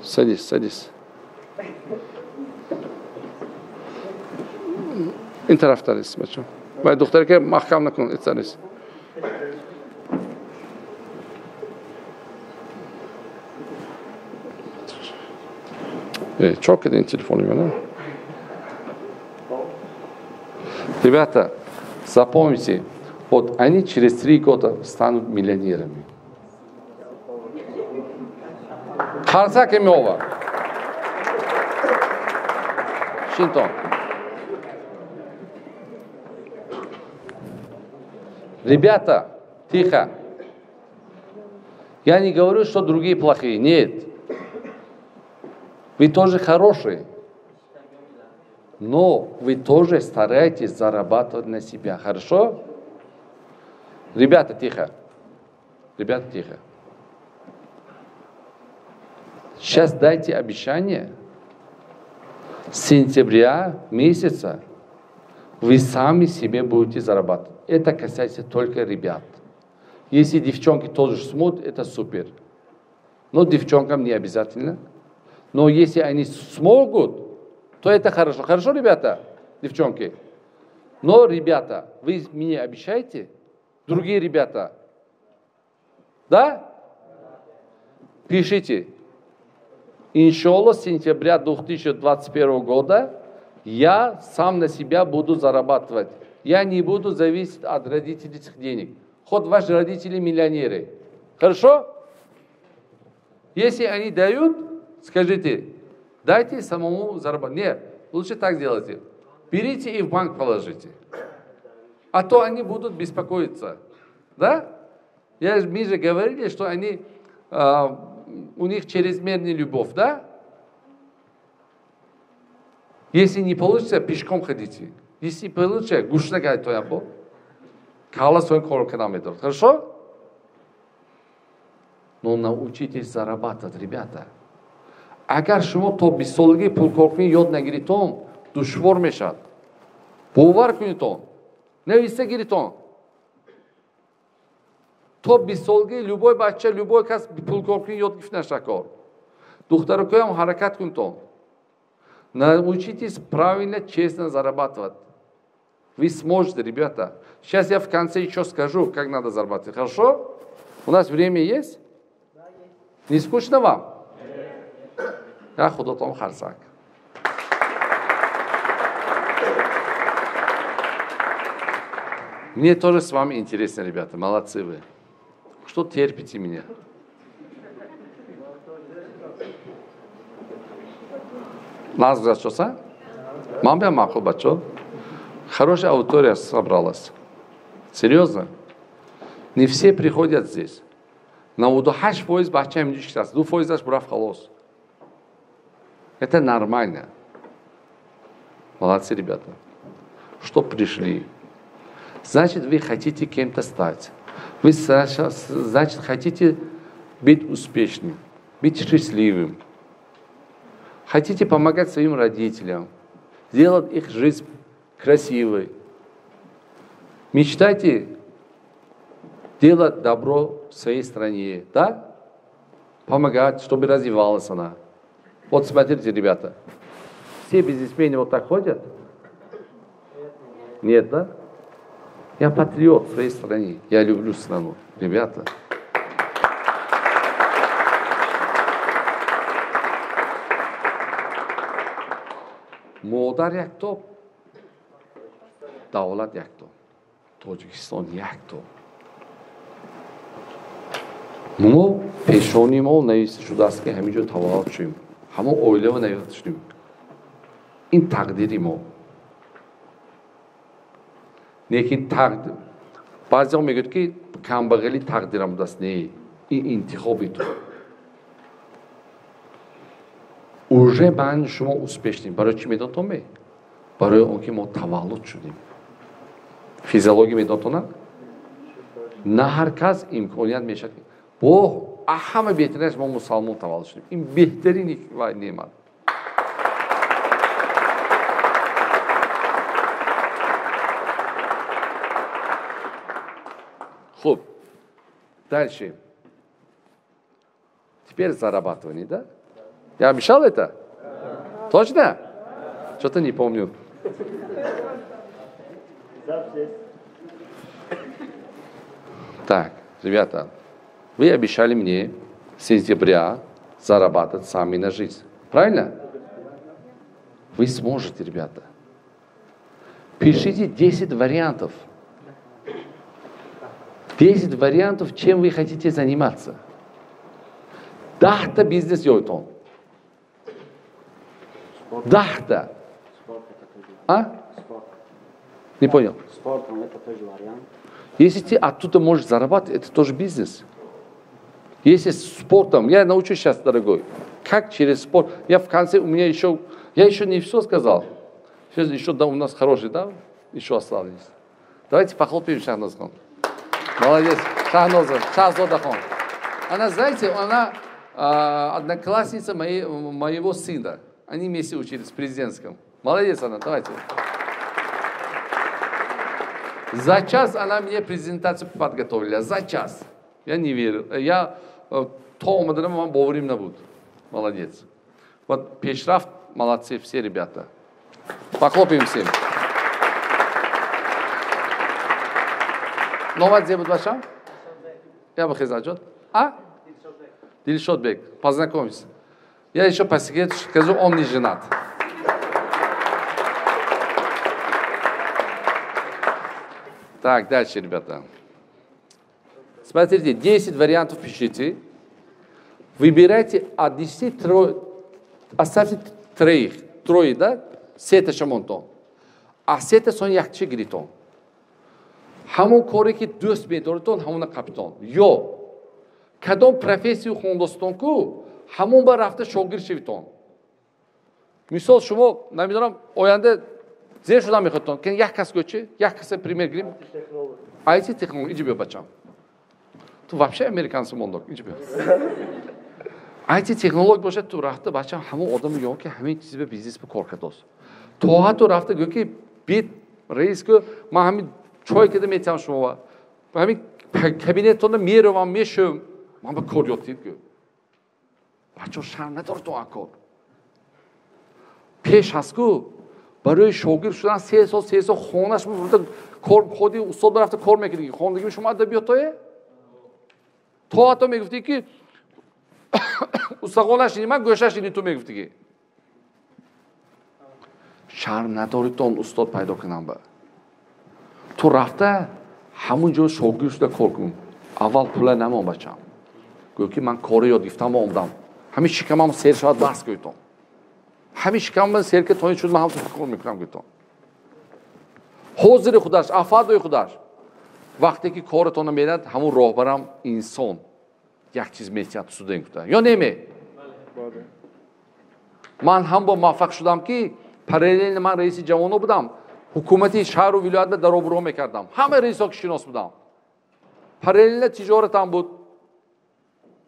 Садись. این طرف تریس بچه باید دختری که محکم نکن این تریس çok edin телефоны меня. Ребята, запомните, вот они через 3 года станут миллионерами. Харса Кемова. Шинтон. Ребята, тихо. Я не говорю, что другие плохие. Нет. Вы тоже хорошие. Но вы тоже стараетесь зарабатывать на себя. Хорошо? Ребята, тихо. Ребята, тихо. Сейчас дайте обещание. С сентября месяца вы сами себе будете зарабатывать. Это касается только ребят. Если девчонки тоже смотрят, это супер. Но девчонкам не обязательно. Но если они смогут, то это хорошо. Хорошо, ребята, девчонки? Но, ребята, вы мне обещаете? Другие ребята? Да? Пишите. Иншаллах, с сентября 2021 года я сам на себя буду зарабатывать. Я не буду зависеть от родительских денег. Хоть ваши родители миллионеры. Хорошо? Если они дают, скажите, дайте самому зарабатывать. Нет, лучше так делайте. Берите и в банк положите. А то они будут беспокоиться. Да? Мы же говорили, что они, у них чрезмерная любовь, да? Если не получится, пешком ходите. Если получится, гушна гайто япо. Кала свой корок нам идет. Хорошо? Но научитесь зарабатывать, ребята. Агар шумо то 20 солги пул коркни ёд нагиритон, душвор мешад. Бовар кунитон. Нависта гиритон. То 20 солги любой бача, любой кас пул коркни ёд гифт нашакор. Духтаракоям харакат кунитон. Научитесь правильно, честно зарабатывать. Вы сможете, ребята. Сейчас я в конце еще скажу, как надо зарабатывать. Хорошо? У нас время есть? Не скучно вам? Я худотом харсак. Мне тоже с вами интересно, ребята. Молодцы вы. Что терпите меня? Нас грачоса? Мамбя маху бачо. Хорошая аудитория собралась. Серьезно? Не все приходят здесь. На удохаш поезд бачаем дишкас. Ду поездаш брав халос. Это нормально. Молодцы, ребята. Что пришли? Значит, вы хотите кем-то стать. Вы, значит, хотите быть успешным, быть счастливым. Хотите помогать своим родителям, сделать их жизнь красивой. Мечтайте делать добро в своей стране, да? Помогать, чтобы развивалась она. Вот смотрите, ребята. Все бизнесмены вот так ходят? Нет, да? Я патриот своей страны. Я люблю страну. Ребята. Модар якто. Давлат якто. Тоҷикистон якто. мо пешони мо нависта шудааст ки ҳамин ҷо таваллуд шудем. ҳамон оиларо нависта шудем. ин тақдири мо. Лекин тақдир. баъзеҳо мегӯянд ки камбағали тақдирам будааст. Не, ин интихоби ту. уже ман шумо успешнем. Барои чӣ медонтон? Барои он ки мо таваллуд шудем. физиология медонтонад? На ҳар кас имконият мешавад. бо ҳама беҳтаринаш мо мусалмон таваллуд шудем. ин беҳтарини неъмат. Хуб, дальше. Теперь зарабатывание, да? Я обещал это? Да. Точно? Да. Что-то не помню. Так, ребята, вы обещали мне с сентября зарабатывать сами на жизнь. Правильно? Вы сможете, ребята. Пишите 10 вариантов. 10 вариантов, чем вы хотите заниматься. Дахта бизнес ёйтон. Дахта. А? Не понял. Спортом это тоже вариант. Если ты оттуда можешь зарабатывать, это тоже бизнес. Если спортом, я научу сейчас, дорогой, как через спорт. Я в конце, у меня еще, я еще не все сказал. Сейчас еще да, у нас хороший, да? Еще остались. Давайте похлопаем Шахнозхан. Молодец. Шахзодахон. Она, знаете, она одноклассница моего сына. Они вместе учились в президентском. Молодец она, давайте. За час она мне презентацию подготовила. За час. Я не верил. Я Томадан вам вовремя будет. Молодец. Вот пешрафт, молодцы все ребята. Похлопаем всем. Новая где будет ваша? Я бы хотел. А? Дильшотбек. Познакомься. Я еще по секрету скажу, он не женат. Так, дальше, ребята. Смотрите, 10 вариантов пишите. Выбирайте от 10 оставьте трое, да? Сета шамонтон. А сета сон якче гритон. Хамон кори ки дост медоритон, хамона капитон. Yo, кадом профессию хондостон ку, хамон ба рафта шогир шивитон. Мисол шумо, намидонам, оянда зер шуда мехотон. Кен як кас гочи, як кас пример гирим. IT технология, иди бе бачам. Tu вообще американцы мондок, иди бе. IT технология боше ту рафта бачам, хамон адам yon ки хамин чизи бе бизнес бе кор кадос. Тоha ту рафта го ки бит рейс ку ма хамин чой кеде метам шумо. Хамин кабинетонда меровам мешум. Ман ба кор ётид гу. Бачо шарм надор ту акор. Пеш ҳаст ку барои шогирд шудан 3 сол хонаш бурда кор ходи устод рафта кор мекардӣ. Хондагӣ шумо адабиётое? То ҳатто мегуфтӣ ки устахонаш ини, ман гӯшаш ини ту мегуфтӣ ки шарм надорӣ то он устод пайдо кунам ба. Ту рафта ҳамун ҷо шогирд шуда кор кун. Аввал пула намон бачам. Гӯё ки ман кори ёд гирифтам омдам. Ҳамин шикамам сер шавад бас гӯйтон. ҳамин шикамам сер ки тоин шуд ман ҳам кор мекунам гӯйтон. ҳозири худаш, афадои худаш. вақте ки коратона мерад, ҳамун роҳбарам инсон як чиз метиҳад студент гуфта. Ё неме? Ман ҳам бо муваффақ шудам ки параллель ман раиси ҷавоно будам. ҳукумати шаҳру вилоятда даробуро мекардам. ҳама раисҳо ки шинос будам. параллел тиҷоратам буд.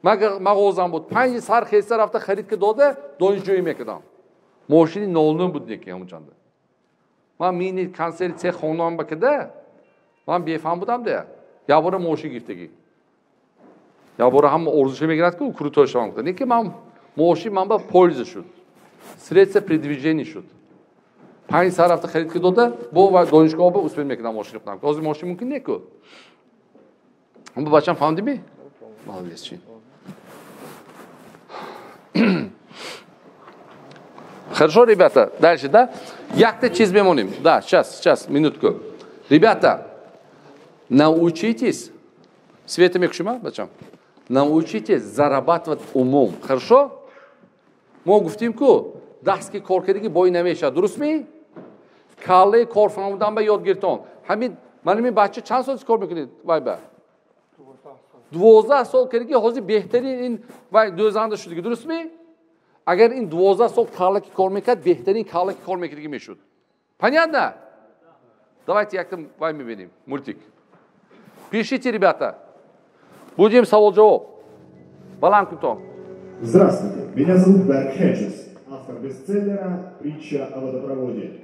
мағозам буд. 5 сар хеста рафта харид ки дода, донишҷӯӣ мекардам. мошини нолнум буд неки ҳамунҷанда. ман мини консери цех хонам бакарда, ман бефаҳм будам да. як бора мошин гирифтагӣ. як бора ҳама орзуша мегирад ки крутой шавам гуфта. неки ман мошин ман ба польза шуд. средства передвижения шуд. 5 сар рафта харид ки дода, бо донишгоҳ ба успех мекардам мошин худам. ҳозир мошин мумкин неку. ҳама бачам фаҳмдими? молодец чи. Хорошо, ребята, дальше, да? Як-то чиз бемоним. Да, сейчас, минутку. Ребята, научитесь, Света мекшума, бачам, научитесь зарабатывать умом. Хорошо? Мо гуфтим ку, дастки кор кардагӣ бой намешавад. Дурустми? Каллаи кор фаҳмидан ба ёд гиртон. Ҳамин ман бача чанд сол кор мекунед? Вай ба. 12 сол кардагӣ ҳозир беҳтарин ин вай дӯзанда шудагӣ. Дурустми? Агар ин 12 сол каллаки кор мекард, беҳтарин каллаки кор мекардагӣ мешуд. Понятно? Давайте як-то вай мебинем. Мультик. Пишите, ребята. Будем савол-ҷавоб. Баланд кун. Здравствуйте, меня зовут Берг Хеджес, автор бестселлера «Притча о водопроводе».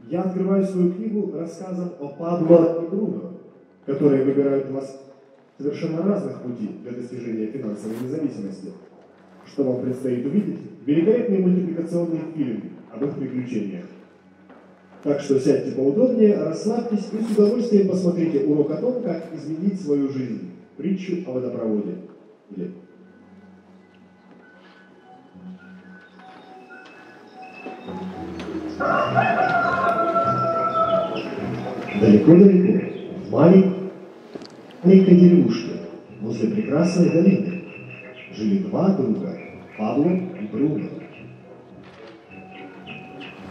Я открываю свою книгу рассказом о Падуа и Бруно, которые выбирают два совершенно разных пути для достижения финансовой независимости. Что вам предстоит увидеть? Великолепный мультипликационный фильм об их приключениях. Так что сядьте поудобнее, расслабьтесь и с удовольствием посмотрите урок о том, как изменить свою жизнь. Притчу о водопроводе. Далеко-далеко, в маленькой деревушке, возле прекрасной долины, жили два друга, Пабло и Бруно.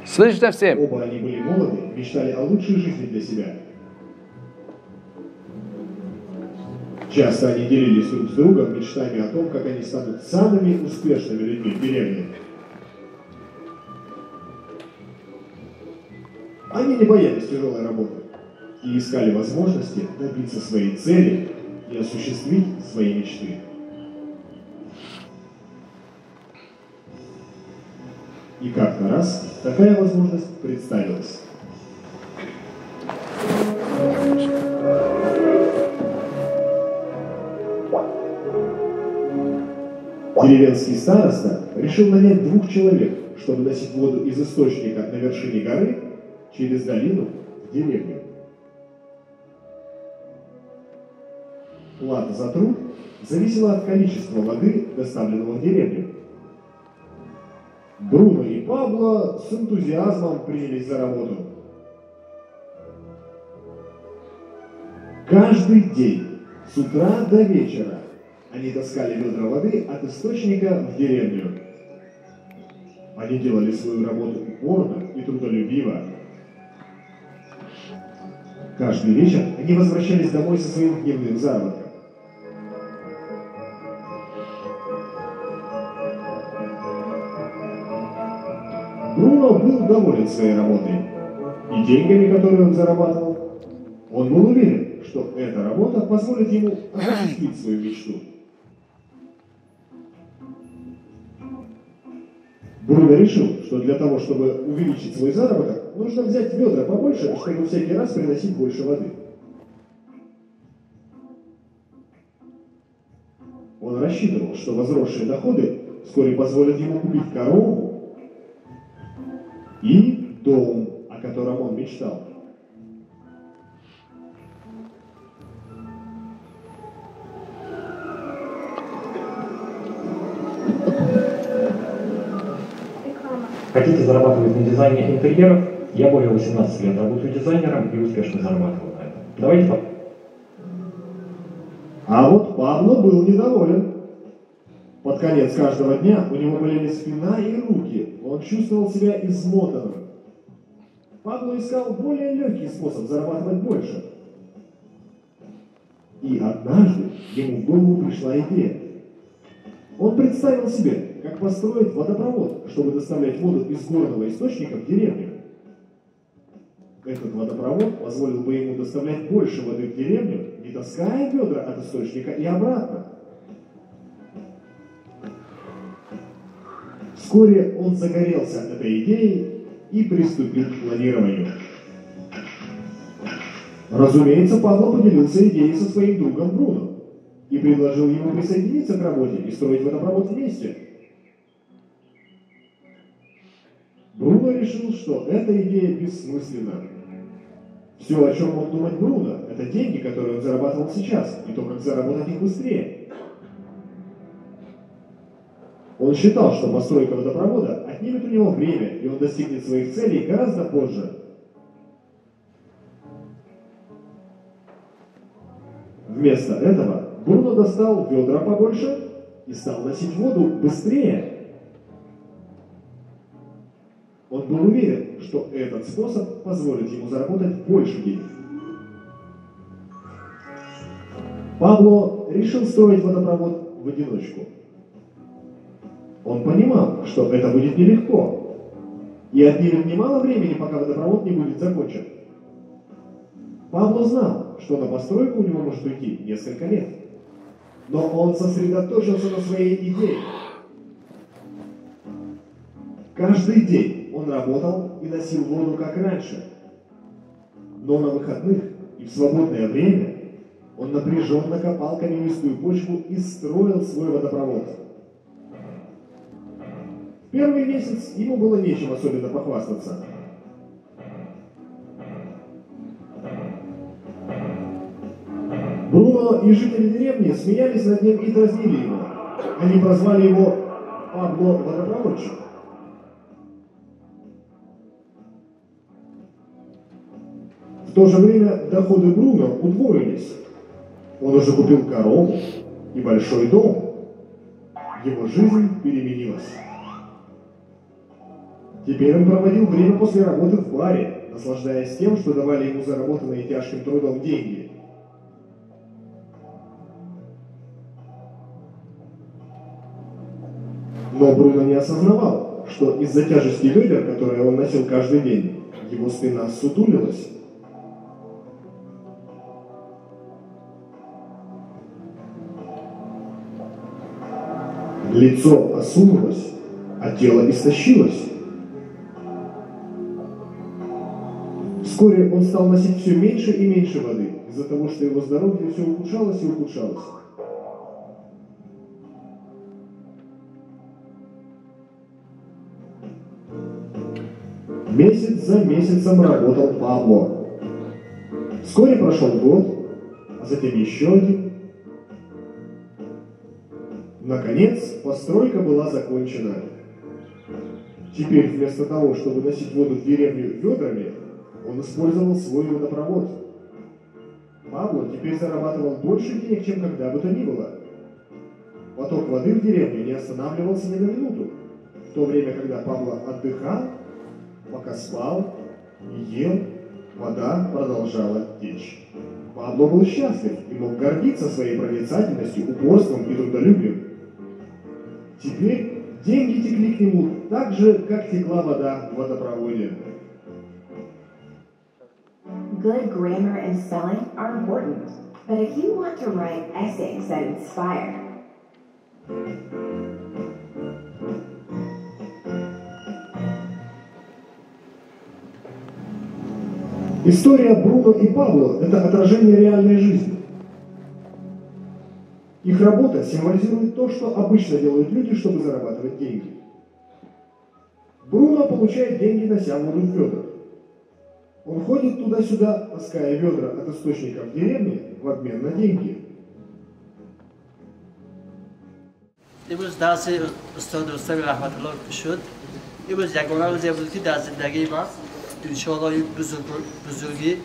Слышно всем? Оба они были молоды, мечтали о лучшей жизни для себя. Часто они делились друг с другом мечтами о том, как они станут самыми успешными людьми в деревне. Они не боялись тяжелой работы и искали возможности добиться своей цели и осуществить свои мечты. И как-то раз такая возможность представилась. Деревенский староста решил нанять 2 человек, чтобы носить воду из источника на вершине горы через долину в деревню. Плата за труд зависела от количества воды, доставленного в деревню. Бруно и Пабло с энтузиазмом принялись за работу. Каждый день, с утра до вечера, они таскали ведра воды от источника в деревню. Они делали свою работу упорно и трудолюбиво. Каждый вечер они возвращались домой со своим дневным заработком. Бруно был доволен своей работой и деньгами, которые он зарабатывал. Он был уверен, что эта работа позволит ему осуществить свою мечту. Бруно решил, что для того, чтобы увеличить свой заработок, нужно взять ведра побольше, чтобы всякий раз приносить больше воды. Он рассчитывал, что возросшие доходы вскоре позволят ему купить корову и дом, о котором он мечтал. Хотите зарабатывать на дизайне интерьеров? Я более 18 лет работаю дизайнером и успешно зарабатываю на этом. Давайте по... А вот Пабло был недоволен. Под конец каждого дня у него болели спина и руки. Он чувствовал себя измотанным. Пабло искал более легкий способ зарабатывать больше. И однажды ему в голову пришла идея. Он представил себе, как построить водопровод, чтобы доставлять воду из горного источника в деревню. Этот водопровод позволил бы ему доставлять больше воды в деревню, не таская ведра от источника и обратно. Вскоре он загорелся этой идеей и приступил к планированию. Разумеется, Пабло поделился идеей со своим другом Бруно и предложил ему присоединиться к работе и строить водопровод вместе. Бруно решил, что эта идея бессмысленна. Все, о чем мог думать Бруно, это деньги, которые он зарабатывал сейчас, и то, как заработать их быстрее. Он считал, что постройка водопровода отнимет у него время, и он достигнет своих целей гораздо позже. Вместо этого Бруно достал ведра побольше и стал носить воду быстрее. Он был уверен, что этот способ позволит ему заработать больше денег. Пабло решил строить водопровод в одиночку. Он понимал, что это будет нелегко, и отнимет немало времени, пока водопровод не будет закончен. Пабло знал, что на постройку у него может уйти несколько лет, но он сосредоточился на своей идее. Каждый день он работал и носил воду, как раньше, но на выходных и в свободное время он напряженно копал каменистую почву и строил свой водопровод. В первый месяц ему было нечем особенно похвастаться. Бруно и жители деревни смеялись над ним и дразнили его. Они прозвали его Пабло Водопроводчик. В то же время доходы Бруно удвоились. Он уже купил корову и большой дом. Его жизнь переменилась. Теперь он проводил время после работы в баре, наслаждаясь тем, что давали ему заработанные тяжким трудом деньги. Но Бруно не осознавал, что из-за тяжести ведер, которые он носил каждый день, его спина ссутулилась. Лицо осунулось, а тело истощилось. Вскоре он стал носить все меньше и меньше воды, из-за того, что его здоровье все ухудшалось и ухудшалось. Месяц за месяцем работал Пабло. Вскоре прошел год, а затем еще один. Наконец, постройка была закончена. Теперь вместо того, чтобы носить воду в деревню ведрами, он использовал свой водопровод. Пабло теперь зарабатывал больше денег, чем когда бы то ни было. Поток воды в деревню не останавливался ни на минуту, в то время, когда Пабло отдыхал, пока спал и ел, вода продолжала течь. Пабло был счастлив и мог гордиться своей проницательностью, упорством и трудолюбием. Теперь деньги текли к нему так же, как текла вода в водопроводе. Good grammar and spelling are important, but if you want to write essays that inspire, История Бруно и Пабло – это отражение реальной жизни. Их работа символизирует то, что обычно делают люди, чтобы зарабатывать деньги. Бруно получает деньги, нося воду в ведрах. Он ходит туда-сюда, таская ведра от источника в деревне в обмен на деньги. امروز درس استاد رستم رحمت الله شد. امروز یگانه روزی بود که در زندگی من انشاءالله بزرگی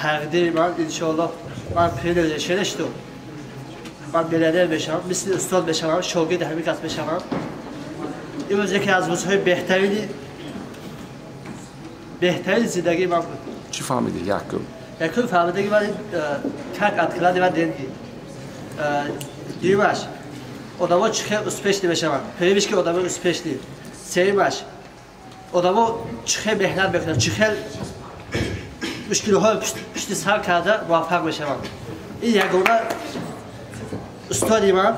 تقدیر من انشاءالله من پیدا شدم. من میلیونر بشم، مثل استاد بشم، شاگرد همین کس بشم. امروز یکی از روزهای بهترین زندگی من بود. چی فهمیدی یکم؟ یکم فهمیده که من تک اتکلادی من دیدی. دیمش odamı çıkıyor uspешli beşama. Peyviş ki odamı uspешli. Sevmiş. Odamı çıkıyor mehnet bekler. Çıkıyor 3 kiloha pişti sar kada muvaffak beşama. İyi yagona ustadi man.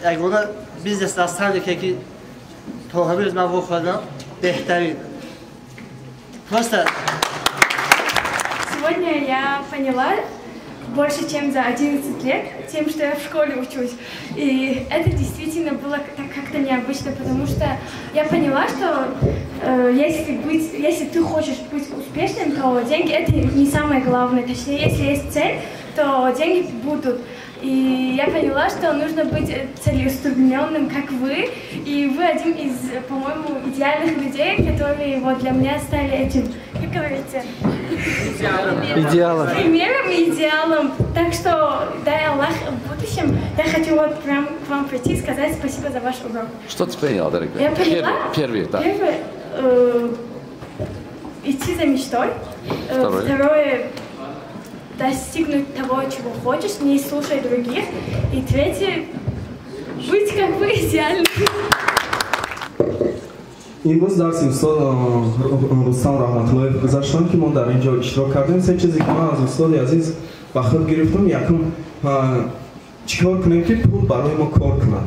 Yagona biznes dastani ki tohumuz man bu kadar бехтарин. Просто сегодня я поняла больше, чем за 11 лет, тем, что я в школе учусь. И это действительно было как-то необычно, потому что я поняла, что если ты хочешь быть успешным, то деньги это не самое главное. Точнее, если есть цель, то деньги будут. И я поняла, что нужно быть целеустремленным, как вы. И вы один из, по-моему, идеальных людей, которые вот для меня стали этим, как говорится, идеалом. Примером и идеалом. Так что, дай Аллах, в будущем я хочу вот прям к вам прийти и сказать спасибо за ваш урок. Что ты поняла, дорогая? Я поняла. Первый, да. Первое, идти за мечтой. Второе, достигнуть того, чего хочешь, не слушай других. И третье, быть как вы идеальным. امروز درس استاد رستم رحمت الله گذاشتن که ما در اینجا اشتراک کردیم. سه چیزی که من از استاد عزیز بخیر گرفتم. یکم چیکار کنیم که پول برای ما کار کنه،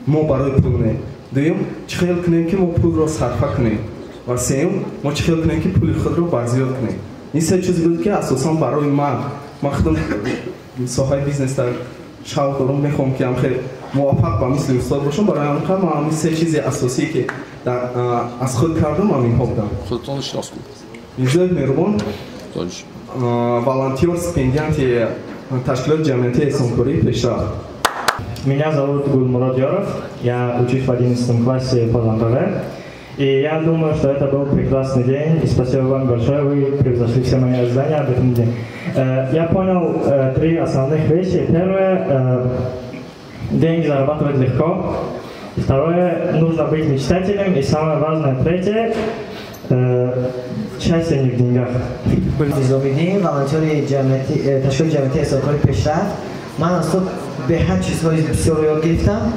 ما برای پول نه. دوم چیکار کنیم که ما پول را صرفه کنیم و سوم ما چیکار کنیم که پول خود را بازیافت کنیم. این سه چیز بود که اساساً برای من خودم ساحه بیزنس در شاو دارم، میخوام که هم خیلی موفق و مثل استاد باشم. برای همین من این سه چیز اساسی که از خود کردم همین ها بودم. خودتون شناس کن. Израиль Мирбон, волонтер, стипендиант ташкилот ҷамъияти эҳсонкории пешрафт. Меня зовут Гулмурод Яров, я учусь в 11 классе по ЛМПВ. И я думаю, что это был прекрасный день, и спасибо вам большое, вы превзошли все мои ожидания об этом дне. Я понял три основных вещи. Первое, деньги зарабатывать легко. Второе, нужно быть мечтателем. И самое важное, третье, счастье не в деньгах. نظامی‌دین волонтер تشکیل جمعیتی احسانکاری پیشرفت. من از تو به هر چیزهای بسیار یاد گرفتم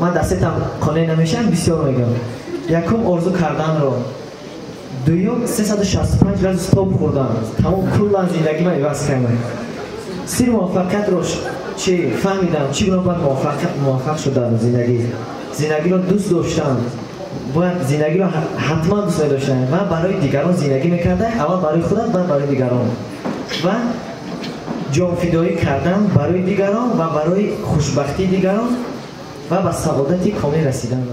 من دستم قانع نمیشم بسیار میگم. یکم آرزو کردن رو، دوم 365 روز استوب خوردن، تمام کل زندگی من عوض کردم. سر موفقیت رو چی فهمیدم، چی گونه باید موفق شدم زندگی رو دوست داشتم، باید زندگی رو حتما دوست داشتم و برای دیگران زندگی میکردم، اول برای خودم بعد برای دیگران و جان فدایی کردم برای دیگران و برای خوشبختی دیگران و به سعادت کامل رسیدن.